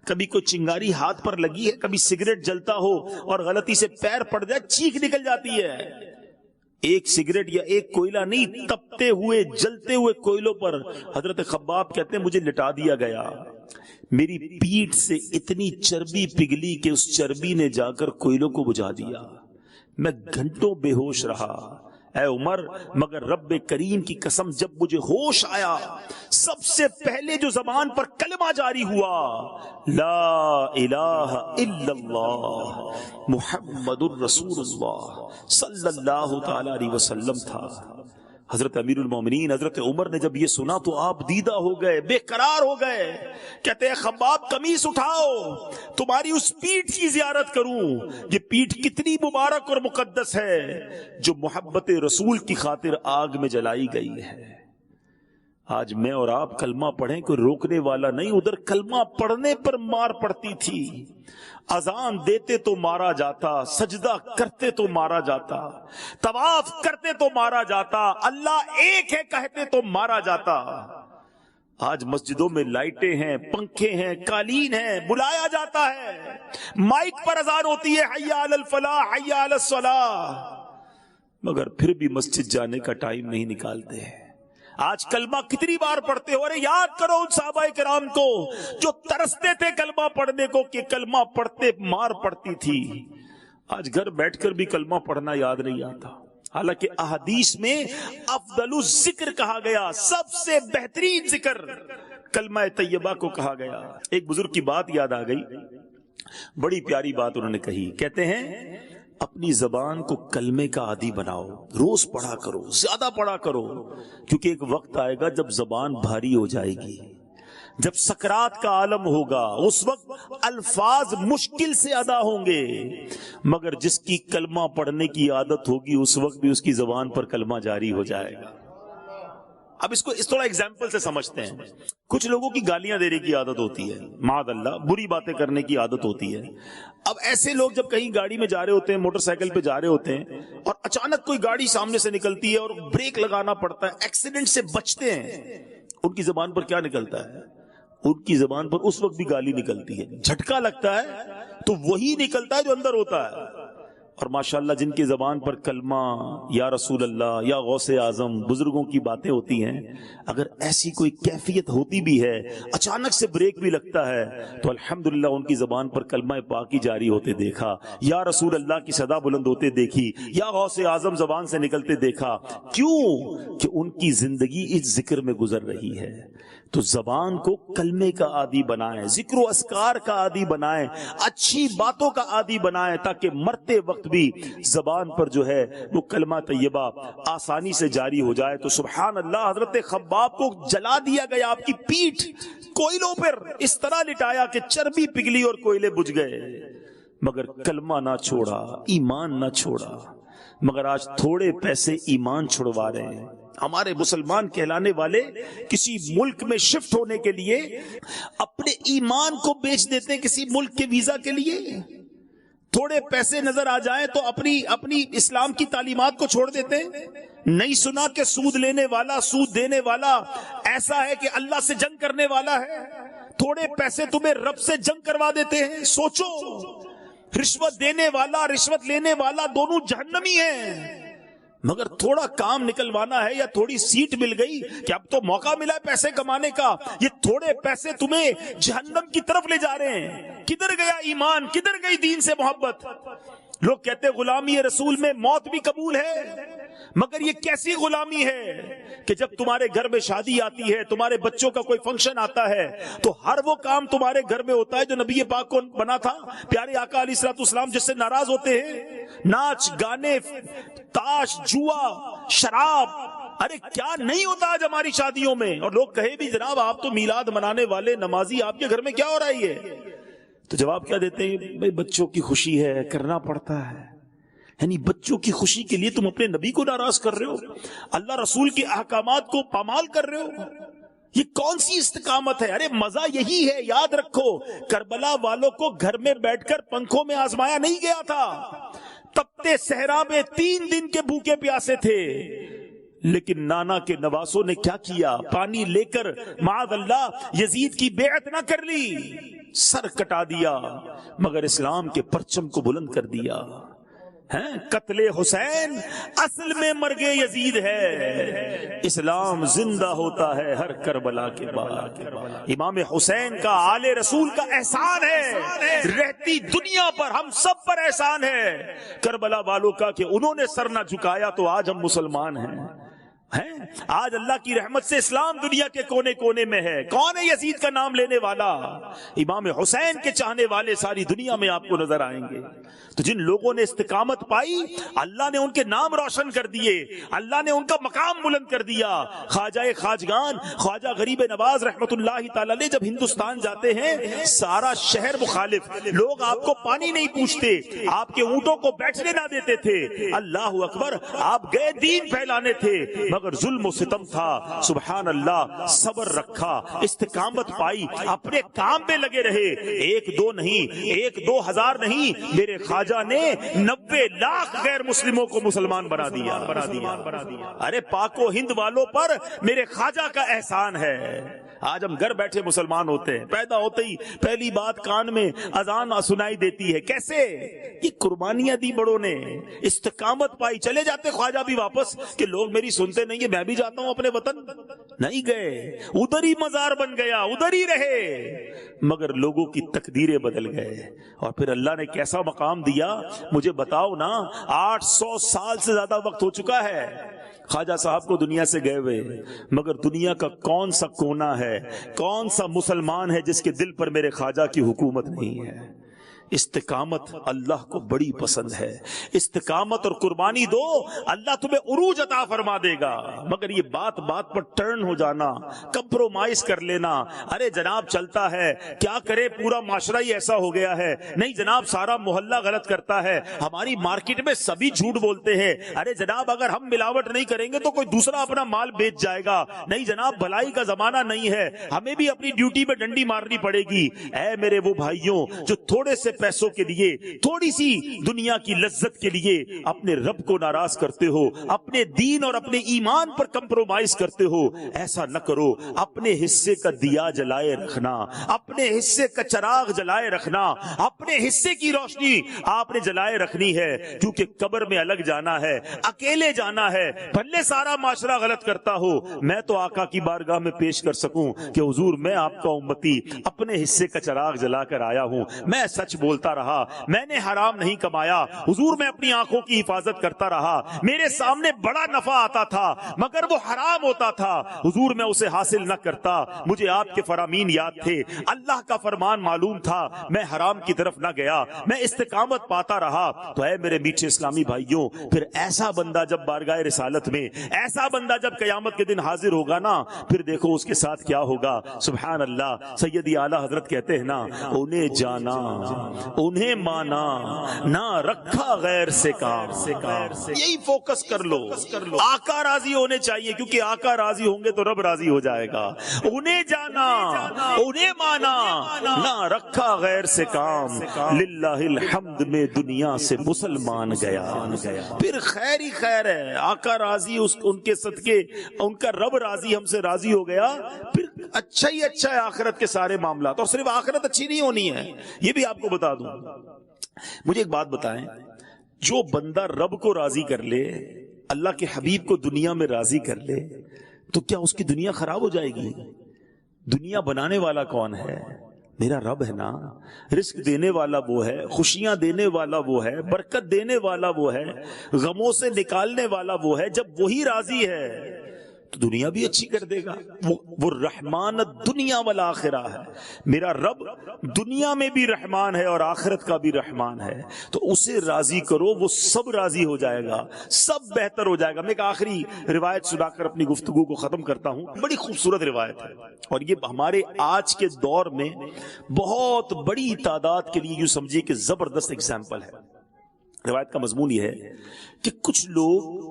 [SPEAKER 1] کبھی کوئی چنگاری ہاتھ پر لگی ہے؟ کبھی سگریٹ جلتا ہو اور غلطی سے پیر پڑ جائے چیخ نکل جاتی ہے. ایک سگریٹ یا ایک کوئلہ نہیں، تپتے ہوئے جلتے ہوئے کوئلوں پر حضرت خباب کہتے ہیں مجھے لٹا دیا گیا. میری پیٹھ سے اتنی چربی پگھلی کہ اس چربی نے جا کر کوئلوں کو بجھا دیا. میں گھنٹوں بے ہوش رہا. اے عمر مگر رب کریم کی قسم جب مجھے ہوش آیا سب سے پہلے جو زبان پر کلمہ جاری ہوا لا الہ الا اللہ محمد الرسول اللہ صلی اللہ تعالی علیہ وسلم تھا. حضرت امیر المومنین حضرت عمر نے جب یہ سنا تو آپ دیدہ ہو گئے، بے قرار ہو گئے. کہتے ہیں خباب قمیص اٹھاؤ تمہاری اس پیٹھ کی زیارت کروں. یہ پیٹھ کتنی مبارک اور مقدس ہے جو محبت رسول کی خاطر آگ میں جلائی گئی ہے. آج میں اور آپ کلمہ پڑھیں کوئی روکنے والا نہیں. ادھر کلمہ پڑھنے پر مار پڑتی تھی. اذان دیتے تو مارا جاتا، سجدہ کرتے تو مارا جاتا، طواف کرتے تو مارا جاتا، اللہ ایک ہے کہتے تو مارا جاتا. آج مسجدوں میں لائٹیں ہیں، پنکھے ہیں، قالین ہیں، بلایا جاتا ہے، مائک پر اذان ہوتی ہے حی علی الفلاح حی علی الصلاح، مگر پھر بھی مسجد جانے کا ٹائم نہیں نکالتے ہیں. آج کلمہ کتنی بار پڑھتے ہو؟ ارے یاد کرو ان صحابہ کرام کو جو ترستے تھے کلمہ پڑھنے کو کہ کلمہ پڑھتے مار پڑتی تھی. آج گھر بیٹھ کر بھی کلمہ پڑھنا یاد نہیں آتا. حالانکہ احادیث میں افضل الذکر کہا گیا، سب سے بہترین ذکر کلمہ طیبہ کو کہا گیا. ایک بزرگ کی بات یاد آ گئی، بڑی پیاری بات انہوں نے کہی. کہتے ہیں اپنی زبان کو کلمے کا عادی بناؤ، روز پڑھا کرو، زیادہ پڑھا کرو، کیونکہ ایک وقت آئے گا جب زبان بھاری ہو جائے گی، جب سکرات کا عالم ہوگا، اس وقت الفاظ مشکل سے ادا ہوں گے، مگر جس کی کلمہ پڑھنے کی عادت ہوگی اس وقت بھی اس کی زبان پر کلمہ جاری ہو جائے گا. اب اس کو تھوڑا ایگزامپل سے سمجھتے ہیں. کچھ لوگوں کی گالیاں دینے کی عادت ہوتی ہے، معاذ اللہ بری باتیں کرنے کی عادت ہوتی ہے. اب ایسے لوگ جب کہیں گاڑی میں جا رہے ہوتے ہیں، موٹر سائیکل پہ جا رہے ہوتے ہیں، اور اچانک کوئی گاڑی سامنے سے نکلتی ہے اور بریک لگانا پڑتا ہے، ایکسیڈنٹ سے بچتے ہیں، ان کی زبان پر کیا نکلتا ہے؟ ان کی زبان پر اس وقت بھی گالی نکلتی ہے. جھٹکا لگتا ہے تو وہی نکلتا ہے جو اندر ہوتا ہے. اور ماشاءاللہ جن کی زبان پر کلمہ یا رسول اللہ یا غوث اعظم بزرگوں کی باتیں ہوتی ہیں، اگر ایسی کوئی کیفیت ہوتی بھی ہے، اچانک سے بریک بھی لگتا ہے، تو الحمدللہ ان کی زبان پر کلمہ پاک ہی جاری ہوتے دیکھا، یا رسول اللہ کی صدا بلند ہوتے دیکھی، یا غوث اعظم زبان سے نکلتے دیکھا. کیوں؟ کہ ان کی زندگی اس ذکر میں گزر رہی ہے. تو زبان کو کلمے کا عادی بنائیں، ذکر و اذکار کا عادی بنائیں، اچھی باتوں کا عادی بنائیں، تاکہ مرتے وقت بھی زبان پر جو ہے وہ کلمہ طیبہ آسانی سے جاری ہو جائے. تو سبحان اللہ، حضرت خباب کو جلا دیا گیا، آپ کی پیٹھ کوئلوں پر اس طرح لٹایا کہ چربی پگھلی اور کوئلے بجھ گئے، مگر کلمہ نہ چھوڑا، ایمان نہ چھوڑا. مگر آج تھوڑے پیسے ایمان چھڑوا رہے ہیں. ہمارے مسلمان کہلانے والے کسی ملک میں شفٹ ہونے کے لیے اپنے ایمان کو بیچ دیتے ہیں کسی ملک کے ویزا کے لیے. تھوڑے پیسے نظر آ جائیں تو اپنی اسلام کی تعلیمات کو چھوڑ دیتے ہیں. نہیں سنا کہ سود لینے والا، سود دینے والا ایسا ہے کہ اللہ سے جنگ کرنے والا ہے. تھوڑے پیسے تمہیں رب سے جنگ کروا دیتے ہیں. سوچو، رشوت دینے والا، رشوت لینے والا دونوں جہنمی ہیں. مگر تھوڑا کام نکلوانا ہے یا تھوڑی سیٹ مل گئی کہ اب تو موقع ملا ہے پیسے کمانے کا، یہ تھوڑے پیسے تمہیں جہنم کی طرف لے جا رہے ہیں. کدھر گیا ایمان، کدھر گئی دین سے محبت؟ لوگ کہتے غلامی رسول میں موت بھی قبول ہے، مگر یہ کیسی غلامی ہے کہ جب تمہارے گھر میں شادی آتی ہے، تمہارے بچوں کا کوئی فنکشن آتا ہے، تو ہر وہ کام تمہارے گھر میں ہوتا ہے جو نبی پاک کو بنا تھا، پیارے آقا علیہ الصلوۃ والسلام جس سے ناراض ہوتے ہیں. ناچ گانے، تاش، جوا، شراب، ارے کیا نہیں ہوتا آج ہماری شادیوں میں. اور لوگ کہے بھی جناب آپ تو میلاد منانے والے نمازی، آپ کے گھر میں کیا ہو رہا ہے؟ تو جواب کیا دیتے ہیں؟ بھئی بچوں کی خوشی ہے، کرنا پڑتا ہے. یعنی بچوں کی خوشی کے لیے تم اپنے نبی کو ناراض کر رہے ہو، اللہ رسول کے احکامات کو پامال کر رہے ہو. یہ کون سی استقامت ہے؟ ارے مزہ یہی ہے، یاد رکھو کربلا والوں کو گھر میں بیٹھ کر پنکھوں میں آزمایا نہیں گیا تھا. تپتے صحرا میں 3 دن کے بھوکے پیاسے تھے، لیکن نانا کے نواسوں نے کیا کیا؟ پانی لے کر معاذ اللہ یزید کی بیعت نہ کر لی، سر کٹا دیا، مگر اسلام کے پرچم کو بلند کر دیا. قتل حسین اصل میں مرگ یزید ہے، اسلام زندہ ہوتا ہے ہر کربلا کے بعد. امام حسین کا، آل رسول کا احسان ہے، رہتی دنیا پر ہم سب پر احسان ہے کربلا والوں کا کہ انہوں نے سر نہ جھکایا تو آج ہم مسلمان ہیں. آج اللہ کی رحمت سے اسلام دنیا کے کونے کونے میں ہے. کون ہے یزید کا نام لینے والا؟ امام حسین کے چاہنے والے ساری دنیا میں آپ کو نظر آئیں گے. تو جن لوگوں نے استقامت پائی، اللہ نے ان کے نام روشن کر دیے، اللہ نے ان کا مقام بلند کر دیا. خواجہ خواجگان خواجہ غریب نواز رحمت اللہ تعالی علیہ جب ہندوستان جاتے ہیں، سارا شہر مخالف، لوگ آپ کو پانی نہیں پوچھتے، آپ کے اونٹوں کو بیٹھنے نہ دیتے تھے. اللہ اکبر، آپ گئے دین پھیلانے تھے، مگر ظلم و ستم تھا. سبحان اللہ، صبر رکھا، استقامت پائی، اپنے کام پہ لگے رہے. 1-2 نہیں، 1-2 ہزار نہیں، میرے خواجہ نے 90 لاکھ غیر مسلموں کو مسلمان بنا دیا. ارے پاک و ہند والوں پر میرے خواجہ کا احسان ہے. آج ہم گھر بیٹھے مسلمان ہوتے ہیں، پیدا ہوتے ہی پہلی بات کان میں اذان سنائی دیتی ہے. کیسے؟ یہ قربانیاں دی بڑوں نے، استقامت پائی. چلے جاتے خواجہ بھی واپس کہ لوگ میری سنتے نہیں ہیں، میں بھی جاتا ہوں اپنے وطن. نہیں گئے، ادھر ہی مزار بن گیا، ادھر ہی رہے، مگر لوگوں کی تقدیریں بدل گئے. اور پھر اللہ نے کیسا مقام دیا مجھے بتاؤ نا. 800 سال سے زیادہ وقت ہو چکا ہے خواجہ صاحب کو دنیا سے گئے ہوئے، مگر دنیا کا کون سا کونا ہے، کون سا مسلمان ہے جس کے دل پر میرے خواجہ کی حکومت نہیں ہے. استقامت اللہ کو بڑی پسند ہے. استقامت اور قربانی دو، اللہ تمہیں عروج عطا فرما دے گا. مگر یہ بات بات پر ٹرن ہو جانا، کمپرومائز کر لینا، ارے جناب چلتا ہے کیا کرے پورا معاشرہ ہی ایسا ہو گیا ہے، نہیں جناب سارا محلہ غلط کرتا ہے، ہماری مارکیٹ میں سبھی جھوٹ بولتے ہیں، ارے جناب اگر ہم ملاوٹ نہیں کریں گے تو کوئی دوسرا اپنا مال بیچ جائے گا، نہیں جناب بھلائی کا زمانہ نہیں ہے، ہمیں بھی اپنی ڈیوٹی میں ڈنڈی مارنی پڑے گی. اے میرے وہ بھائیوں جو تھوڑے سے پیسوں کے لیے، تھوڑی سی دنیا کی لذت کے لیے اپنے رب کو ناراض کرتے ہو، اپنے دین اور اپنے ایمان پر کمپرومائز کرتے ہو، ایسا نہ کرو. اپنے حصے کا دیا جلائے رکھنا، اپنے حصے کا چراغ جلائے رکھنا، اپنے حصے کی روشنی آپ نے جلائے رکھنی ہے، کیونکہ قبر میں الگ جانا ہے، اکیلے جانا ہے. بھلے سارا معاشرہ غلط کرتا ہو، میں تو آقا کی بارگاہ میں پیش کر سکوں کہ حضور میں آپ کا امتی اپنے حصے کا چراغ جلا کر آیا ہوں، میں سچ بولتا رہا، میں نے حرام نہیں کمایا، حضور میں اپنی آنکھوں کی حفاظت کرتا رہا، میرے سامنے بڑا نفع آتا تھا مگر وہ حرام ہوتا تھا، حضور میں اسے حاصل نہ کرتا. مجھے آپ کے فرامین یاد تھے، اللہ کا فرمان معلوم تھا، میں حرام کی طرف نہ گیا، میں استقامت پاتا رہا. تو اے میرے میٹھے اسلامی بھائیوں، پھر ایسا بندہ جب بارگاہ رسالت میں، ایسا بندہ جب قیامت کے دن حاضر ہوگا نا، پھر دیکھو اس کے ساتھ کیا ہوگا. سبحان اللہ. سیدی اعلیٰ حضرت کہتے ہیں نا، انہیں جانا انہیں مانا نہ رکھا غیر سے کام. یہی فوکس کر لو، آقا راضی ہونے چاہیے، کیونکہ آقا راضی ہوں گے تو رب راضی ہو جائے گا. انہیں جانا انہیں مانا نہ رکھا غیر سے کام، للہ الحمد میں دنیا سے مسلمان گیا. پھر خیر ہی خیر ہے، آقا راضی، ان کے صدقے ان کا رب راضی، ہم سے راضی ہو گیا، پھر اچھا ہی اچھا ہے آخرت کے سارے معاملات. اور صرف آخرت اچھی نہیں ہونی ہے، یہ بھی آپ کو بتا دوں. مجھے ایک بات بتائیں، جو بندہ رب کو راضی کر لے، اللہ کے حبیب کو دنیا میں راضی کر لے، تو کیا اس کی دنیا خراب ہو جائے گی؟ دنیا بنانے والا کون ہے؟ میرا رب ہے نا. رزق دینے والا وہ ہے، خوشیاں دینے والا وہ ہے، برکت دینے والا وہ ہے، غموں سے نکالنے والا وہ ہے. جب وہی راضی ہے تو دنیا بھی اچھی کر دے گا. وہ رحمان دنیا والآخرہ ہے. میرا رب دنیا میں بھی رحمان ہے اور آخرت کا بھی رحمان ہے. تو اسے راضی کرو، وہ سب راضی ہو جائے گا، سب بہتر ہو جائے گا. میں ایک آخری روایت سنا کر اپنی گفتگو کو ختم کرتا ہوں. بڑی خوبصورت روایت ہے اور یہ ہمارے آج کے دور میں بہت بڑی تعداد کے لیے یوں سمجھیے کہ زبردست اگزامپل ہے. روایت کا مضمون یہ ہے کہ کچھ لوگ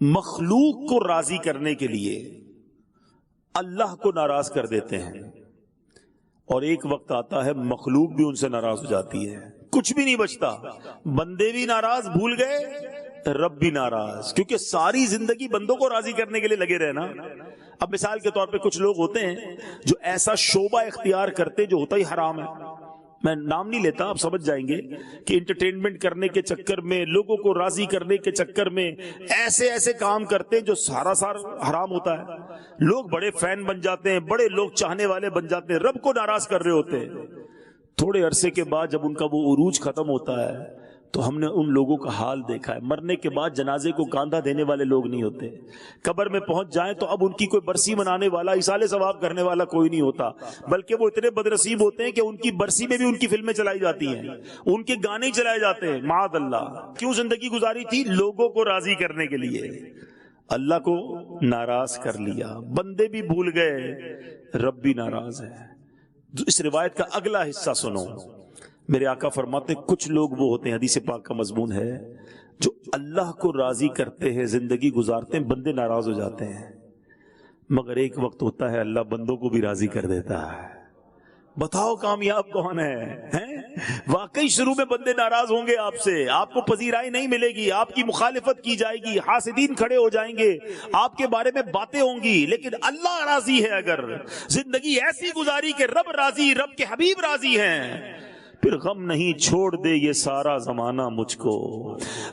[SPEAKER 1] مخلوق کو راضی کرنے کے لیے اللہ کو ناراض کر دیتے ہیں، اور ایک وقت آتا ہے مخلوق بھی ان سے ناراض ہو جاتی ہے، کچھ بھی نہیں بچتا. بندے بھی ناراض، بھول گئے رب بھی ناراض، کیونکہ ساری زندگی بندوں کو راضی کرنے کے لیے لگے رہنا. اب مثال کے طور پہ کچھ لوگ ہوتے ہیں جو ایسا شعبہ اختیار کرتے جو ہوتا ہی حرام ہے. میں نام نہیں لیتا، آپ سمجھ جائیں گے کہ انٹرٹینمنٹ کرنے کے چکر میں، لوگوں کو راضی کرنے کے چکر میں ایسے ایسے کام کرتے ہیں جو سارا حرام ہوتا ہے. لوگ بڑے فین بن جاتے ہیں، بڑے لوگ چاہنے والے بن جاتے ہیں، رب کو ناراض کر رہے ہوتے ہیں. تھوڑے عرصے کے بعد جب ان کا وہ عروج ختم ہوتا ہے تو ہم نے ان لوگوں کا حال دیکھا ہے. مرنے کے بعد جنازے کو کاندھا دینے والے لوگ نہیں ہوتے. قبر میں پہنچ جائیں تو اب ان کی کوئی برسی منانے والا، ایصال ثواب کرنے والا کوئی نہیں ہوتا، بلکہ وہ اتنے بدنصیب ہوتے ہیں کہ ان کی برسی میں بھی ان کی فلمیں چلائی جاتی ہیں، ان کے گانے چلائے جاتے ہیں. معاذ اللہ. کیوں زندگی گزاری تھی؟ لوگوں کو راضی کرنے کے لیے. اللہ کو ناراض کر لیا، بندے بھی بھول گئے، رب بھی ناراض ہے. اس روایت کا اگلا حصہ سنو. میرے آقا فرماتے کچھ لوگ وہ ہوتے ہیں، حدیث پاک کا مضمون ہے، جو اللہ کو راضی کرتے ہیں، زندگی گزارتے ہیں، بندے ناراض ہو جاتے ہیں، مگر ایک وقت ہوتا ہے اللہ بندوں کو بھی راضی کر دیتا ہے. بتاؤ کامیاب کون ہے؟ واقعی شروع میں بندے ناراض ہوں گے آپ سے، آپ کو پذیرائی نہیں ملے گی، آپ کی مخالفت کی جائے گی، حاسدین کھڑے ہو جائیں گے، آپ کے بارے میں باتیں ہوں گی، لیکن اللہ راضی ہے اگر زندگی ایسی گزاری کہ رب راضی، رب کے حبیب راضی ہیں، پھر غم نہیں چھوڑ دے یہ سارا زمانہ مجھ کو،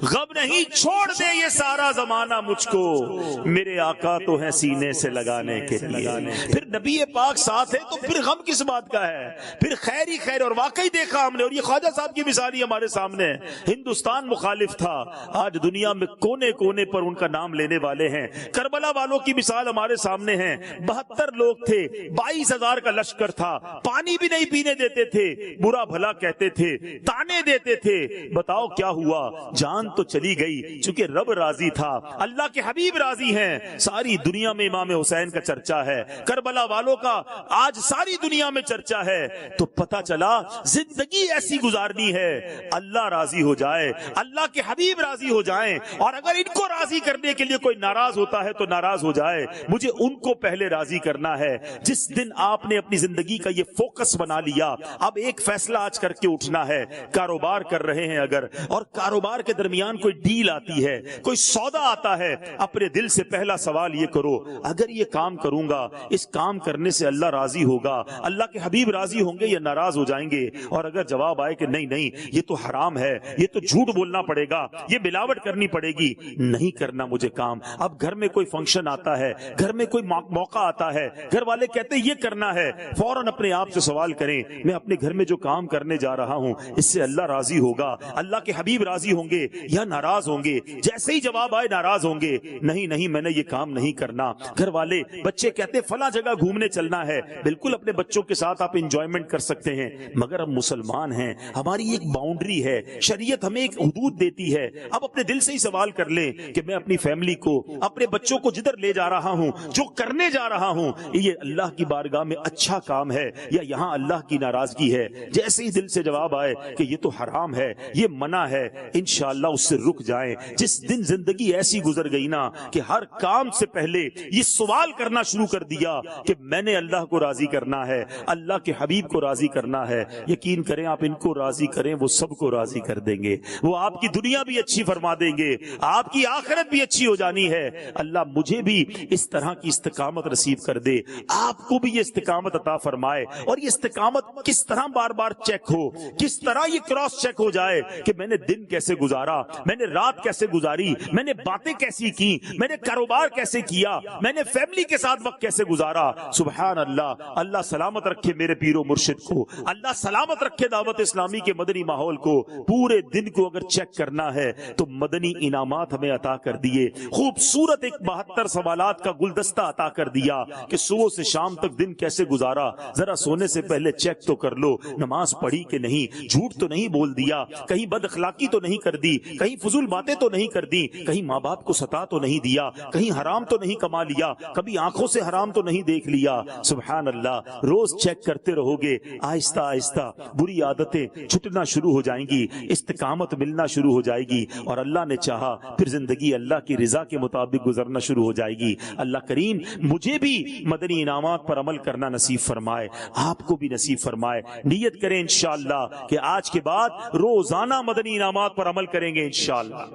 [SPEAKER 1] غم نہیں چھوڑ دے یہ سارا زمانہ مجھ کو، میرے آقا تو ہیں سینے سے لگانے کے لیے، پھر نبی پاک ساتھ ہے تو پھر غم کس بات کا ہے، پھر خیر ہی خیر۔ اور واقعی دیکھا ہم نے، اور یہ خواجہ صاحب کی مثال ہی ہمارے سامنے ہے، ہندوستان مخالف تھا، آج دنیا میں کونے کونے پر ان کا نام لینے والے ہیں۔ کربلا والوں کی مثال ہمارے سامنے ہے، 72 لوگ تھے، 22,000 کا لشکر تھا، پانی بھی نہیں پینے دیتے تھے، برا بھلا کہتے تھے، تانے دیتے تھے، بتاؤ کیا ہوا؟ جان تو چلی گئی، چونکہ رب راضی تھا، اللہ کے حبیب راضی ہیں۔ ساری دنیا میں امام حسین کا چرچا ہے، کربلا والوں کا آج ساری دنیا میں چرچا ہے، تو پتہ چلا زندگی ایسی گزارنی ہے اللہ راضی ہو جائے، اللہ کے حبیب راضی ہو جائیں، اور اگر ان کو راضی کرنے کے لیے کوئی ناراض ہوتا ہے تو ناراض ہو جائے، مجھے ان کو پہلے راضی کرنا ہے۔ جس دن آپ نے اپنی زندگی کا یہ فوکس بنا لیا، اب ایک فیصلہ آج کر کے اٹھنا ہے، کاروبار کر رہے ہیں اگر، اور کاروبار کے درمیان کوئی ڈیل آتی ہے، کوئی سودا آتا ہے، اپنے دل سے پہلا سوال یہ کرو، اگر یہ کام کروں گا، اس کام کرنے سے اللہ راضی ہوگا، اللہ کے حبیب راضی ہوں گے یا ناراض ہو جائیں گے؟ اور اگر جواب آئے کہ نہیں نہیں یہ تو حرام ہے، یہ تو جھوٹ بولنا پڑے گا، یہ ملاوٹ کرنی پڑے گی، نہیں کرنا مجھے کام۔ اب گھر میں کوئی فنکشن آتا ہے، گھر میں کوئی موقع آتا ہے، گھر والے کہتے ہیں یہ کرنا ہے، فوراً اپنے آپ سے سوال کریں، میں اپنے گھر میں جو کام کرنے جا رہا ہوں اس سے اللہ راضی ہوگا، اللہ کے حبیب راضی ہوں گے یا ناراض ہوں گے؟ جیسے ہی جواب آئے ناراض ہوں گے، نہیں نہیں میں نے یہ کام نہیں کرنا۔ گھر والے بچے کہتے فلاں جگہ گھومنے چلنا ہے، بالکل اپنے بچوں کے ساتھ آپ انجوائمنٹ کر سکتے ہیں، مگر ہم مسلمان ہیں، ہماری ایک باؤنڈری ہے، شریعت ہمیں ایک حدود دیتی ہے۔ اب اپنے دل سے ہی سوال کر لیں کہ میں اپنی فیملی کو، اپنے بچوں کو جدھر لے جا رہا ہوں، جو کرنے جا رہا ہوں، یہ اللہ کی بارگاہ میں اچھا کام ہے یا یہاں اللہ کی ناراضگی ہے؟ جیسے ہی دل سے جواب آئے کہ یہ تو حرام ہے، یہ منع ہے، انشاءاللہ اس سے رک جائیں۔ جس دن زندگی ایسی گزر گئی نا کہ ہر کام سے پہلے یہ سوال کرنا شروع کر دیا کہ میں نے اللہ کو راضی کرنا ہے، اللہ کے حبیب کو راضی کرنا ہے، یقین کریں آپ ان کو راضی کریں وہ سب کو راضی کر دیں گے، وہ آپ کی دنیا بھی اچھی فرما دیں گے، آپ کی آخرت بھی اچھی ہو جانی ہے۔ اللہ مجھے بھی اس طرح کی استقامت نصیب کر دے، آپ کو بھی یہ استقامت عطا فرمائے، اور یہ استقامت کس طرح بار بار چیک ہو، کس طرح یہ کراس چیک ہو جائے کہ میں نے دن کیسے گزارا، میں نے رات کیسے گزاری، میں نے باتیں کیسی کی، میں نے کاروبار کیسے کیا، میں نے فیملی کے ساتھ وقت کیسے گزارا۔ سبحان اللہ، اللہ سلامت رکھے میرے پیر و مرشد کو، اللہ سلامت رکھے دعوت اسلامی کے مدنی ماحول کو۔ پورے دن کو اگر چیک کرنا ہے تو مدنی انعامات ہمیں عطا کر دیے، خوبصورت ایک 72 سوالات کا گلدستہ عطا کر دیا کہ صبح سے شام تک دن کیسے گزارا، ذرا سونے سے پہلے چیک تو کر لو، نماز پڑھی کہ نہیں، جھوٹ تو نہیں بول دیا، کہیں بد اخلاقی تو نہیں کر دی، کہیں فضول باتیں تو نہیں کر دی، کہیں ماں باپ کو ستا تو نہیں دیا، کہیں حرام تو نہیں کما لیا، کبھی آنکھوں سے حرام تو نہیں دیکھ لیا۔ سبحان اللہ، روز چیک کرتے رہو گے، آہستہ آہستہ بری عادتیں چھٹنا شروع ہو جائیں گی، استقامت ملنا شروع ہو جائے گی، اور اللہ نے چاہا پھر زندگی اللہ کی رضا کے مطابق گزرنا شروع ہو جائے گی۔ اللہ کریم مجھے بھی مدنی انعامات پر عمل کرنا نصیب فرمائے، آپ کو بھی نصیب فرمائے۔ نیت کریں انشاءاللہ کہ آج کے بعد روزانہ مدنی انعامات پر عمل کریں گے انشاءاللہ،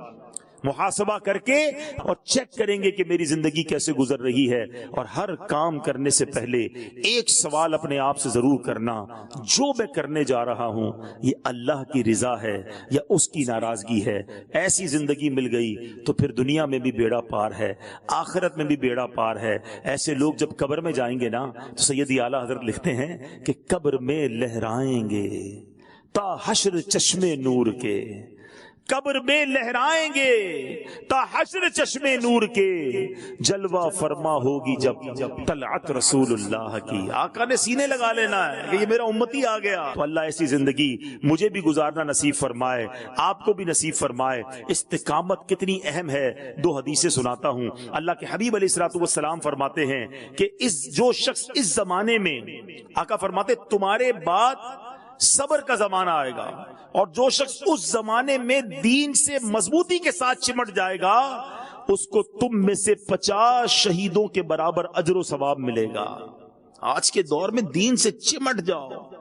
[SPEAKER 1] محاسبہ کر کے اور چیک کریں گے کہ میری زندگی کیسے گزر رہی ہے، اور ہر کام کرنے سے پہلے ایک سوال اپنے آپ سے ضرور کرنا، جو میں کرنے جا رہا ہوں یہ اللہ کی رضا ہے یا اس کی ناراضگی ہے؟ ایسی زندگی مل گئی تو پھر دنیا میں بھی بیڑا پار ہے، آخرت میں بھی بیڑا پار ہے۔ ایسے لوگ جب قبر میں جائیں گے نا تو سیدی اعلیٰ حضرت لکھتے ہیں کہ قبر میں لہرائیں گے تا حشر چشمے نور کے، قبر میں لہرائیں گے تا حشر چشمے نور کے، جلوہ فرما ہوگی جب طلعت رسول اللہ کی۔ آقا نے سینے لگا لینا ہے کہ یہ میرا امتی آ گیا۔ تو اللہ ایسی زندگی مجھے بھی گزارنا نصیب فرمائے، آپ کو بھی نصیب فرمائے۔ استقامت کتنی اہم ہے، 2 حدیثیں سناتا ہوں۔ اللہ کے حبیب علیہ الصلوۃ والسلام فرماتے ہیں کہ جو شخص اس زمانے میں، آقا فرماتے تمہارے بعد صبر کا زمانہ آئے گا، اور جو شخص اس زمانے میں دین سے مضبوطی کے ساتھ چمٹ جائے گا اس کو تم میں سے 50 شہیدوں کے برابر اجر و ثواب ملے گا۔ آج کے دور میں دین سے چمٹ جاؤ،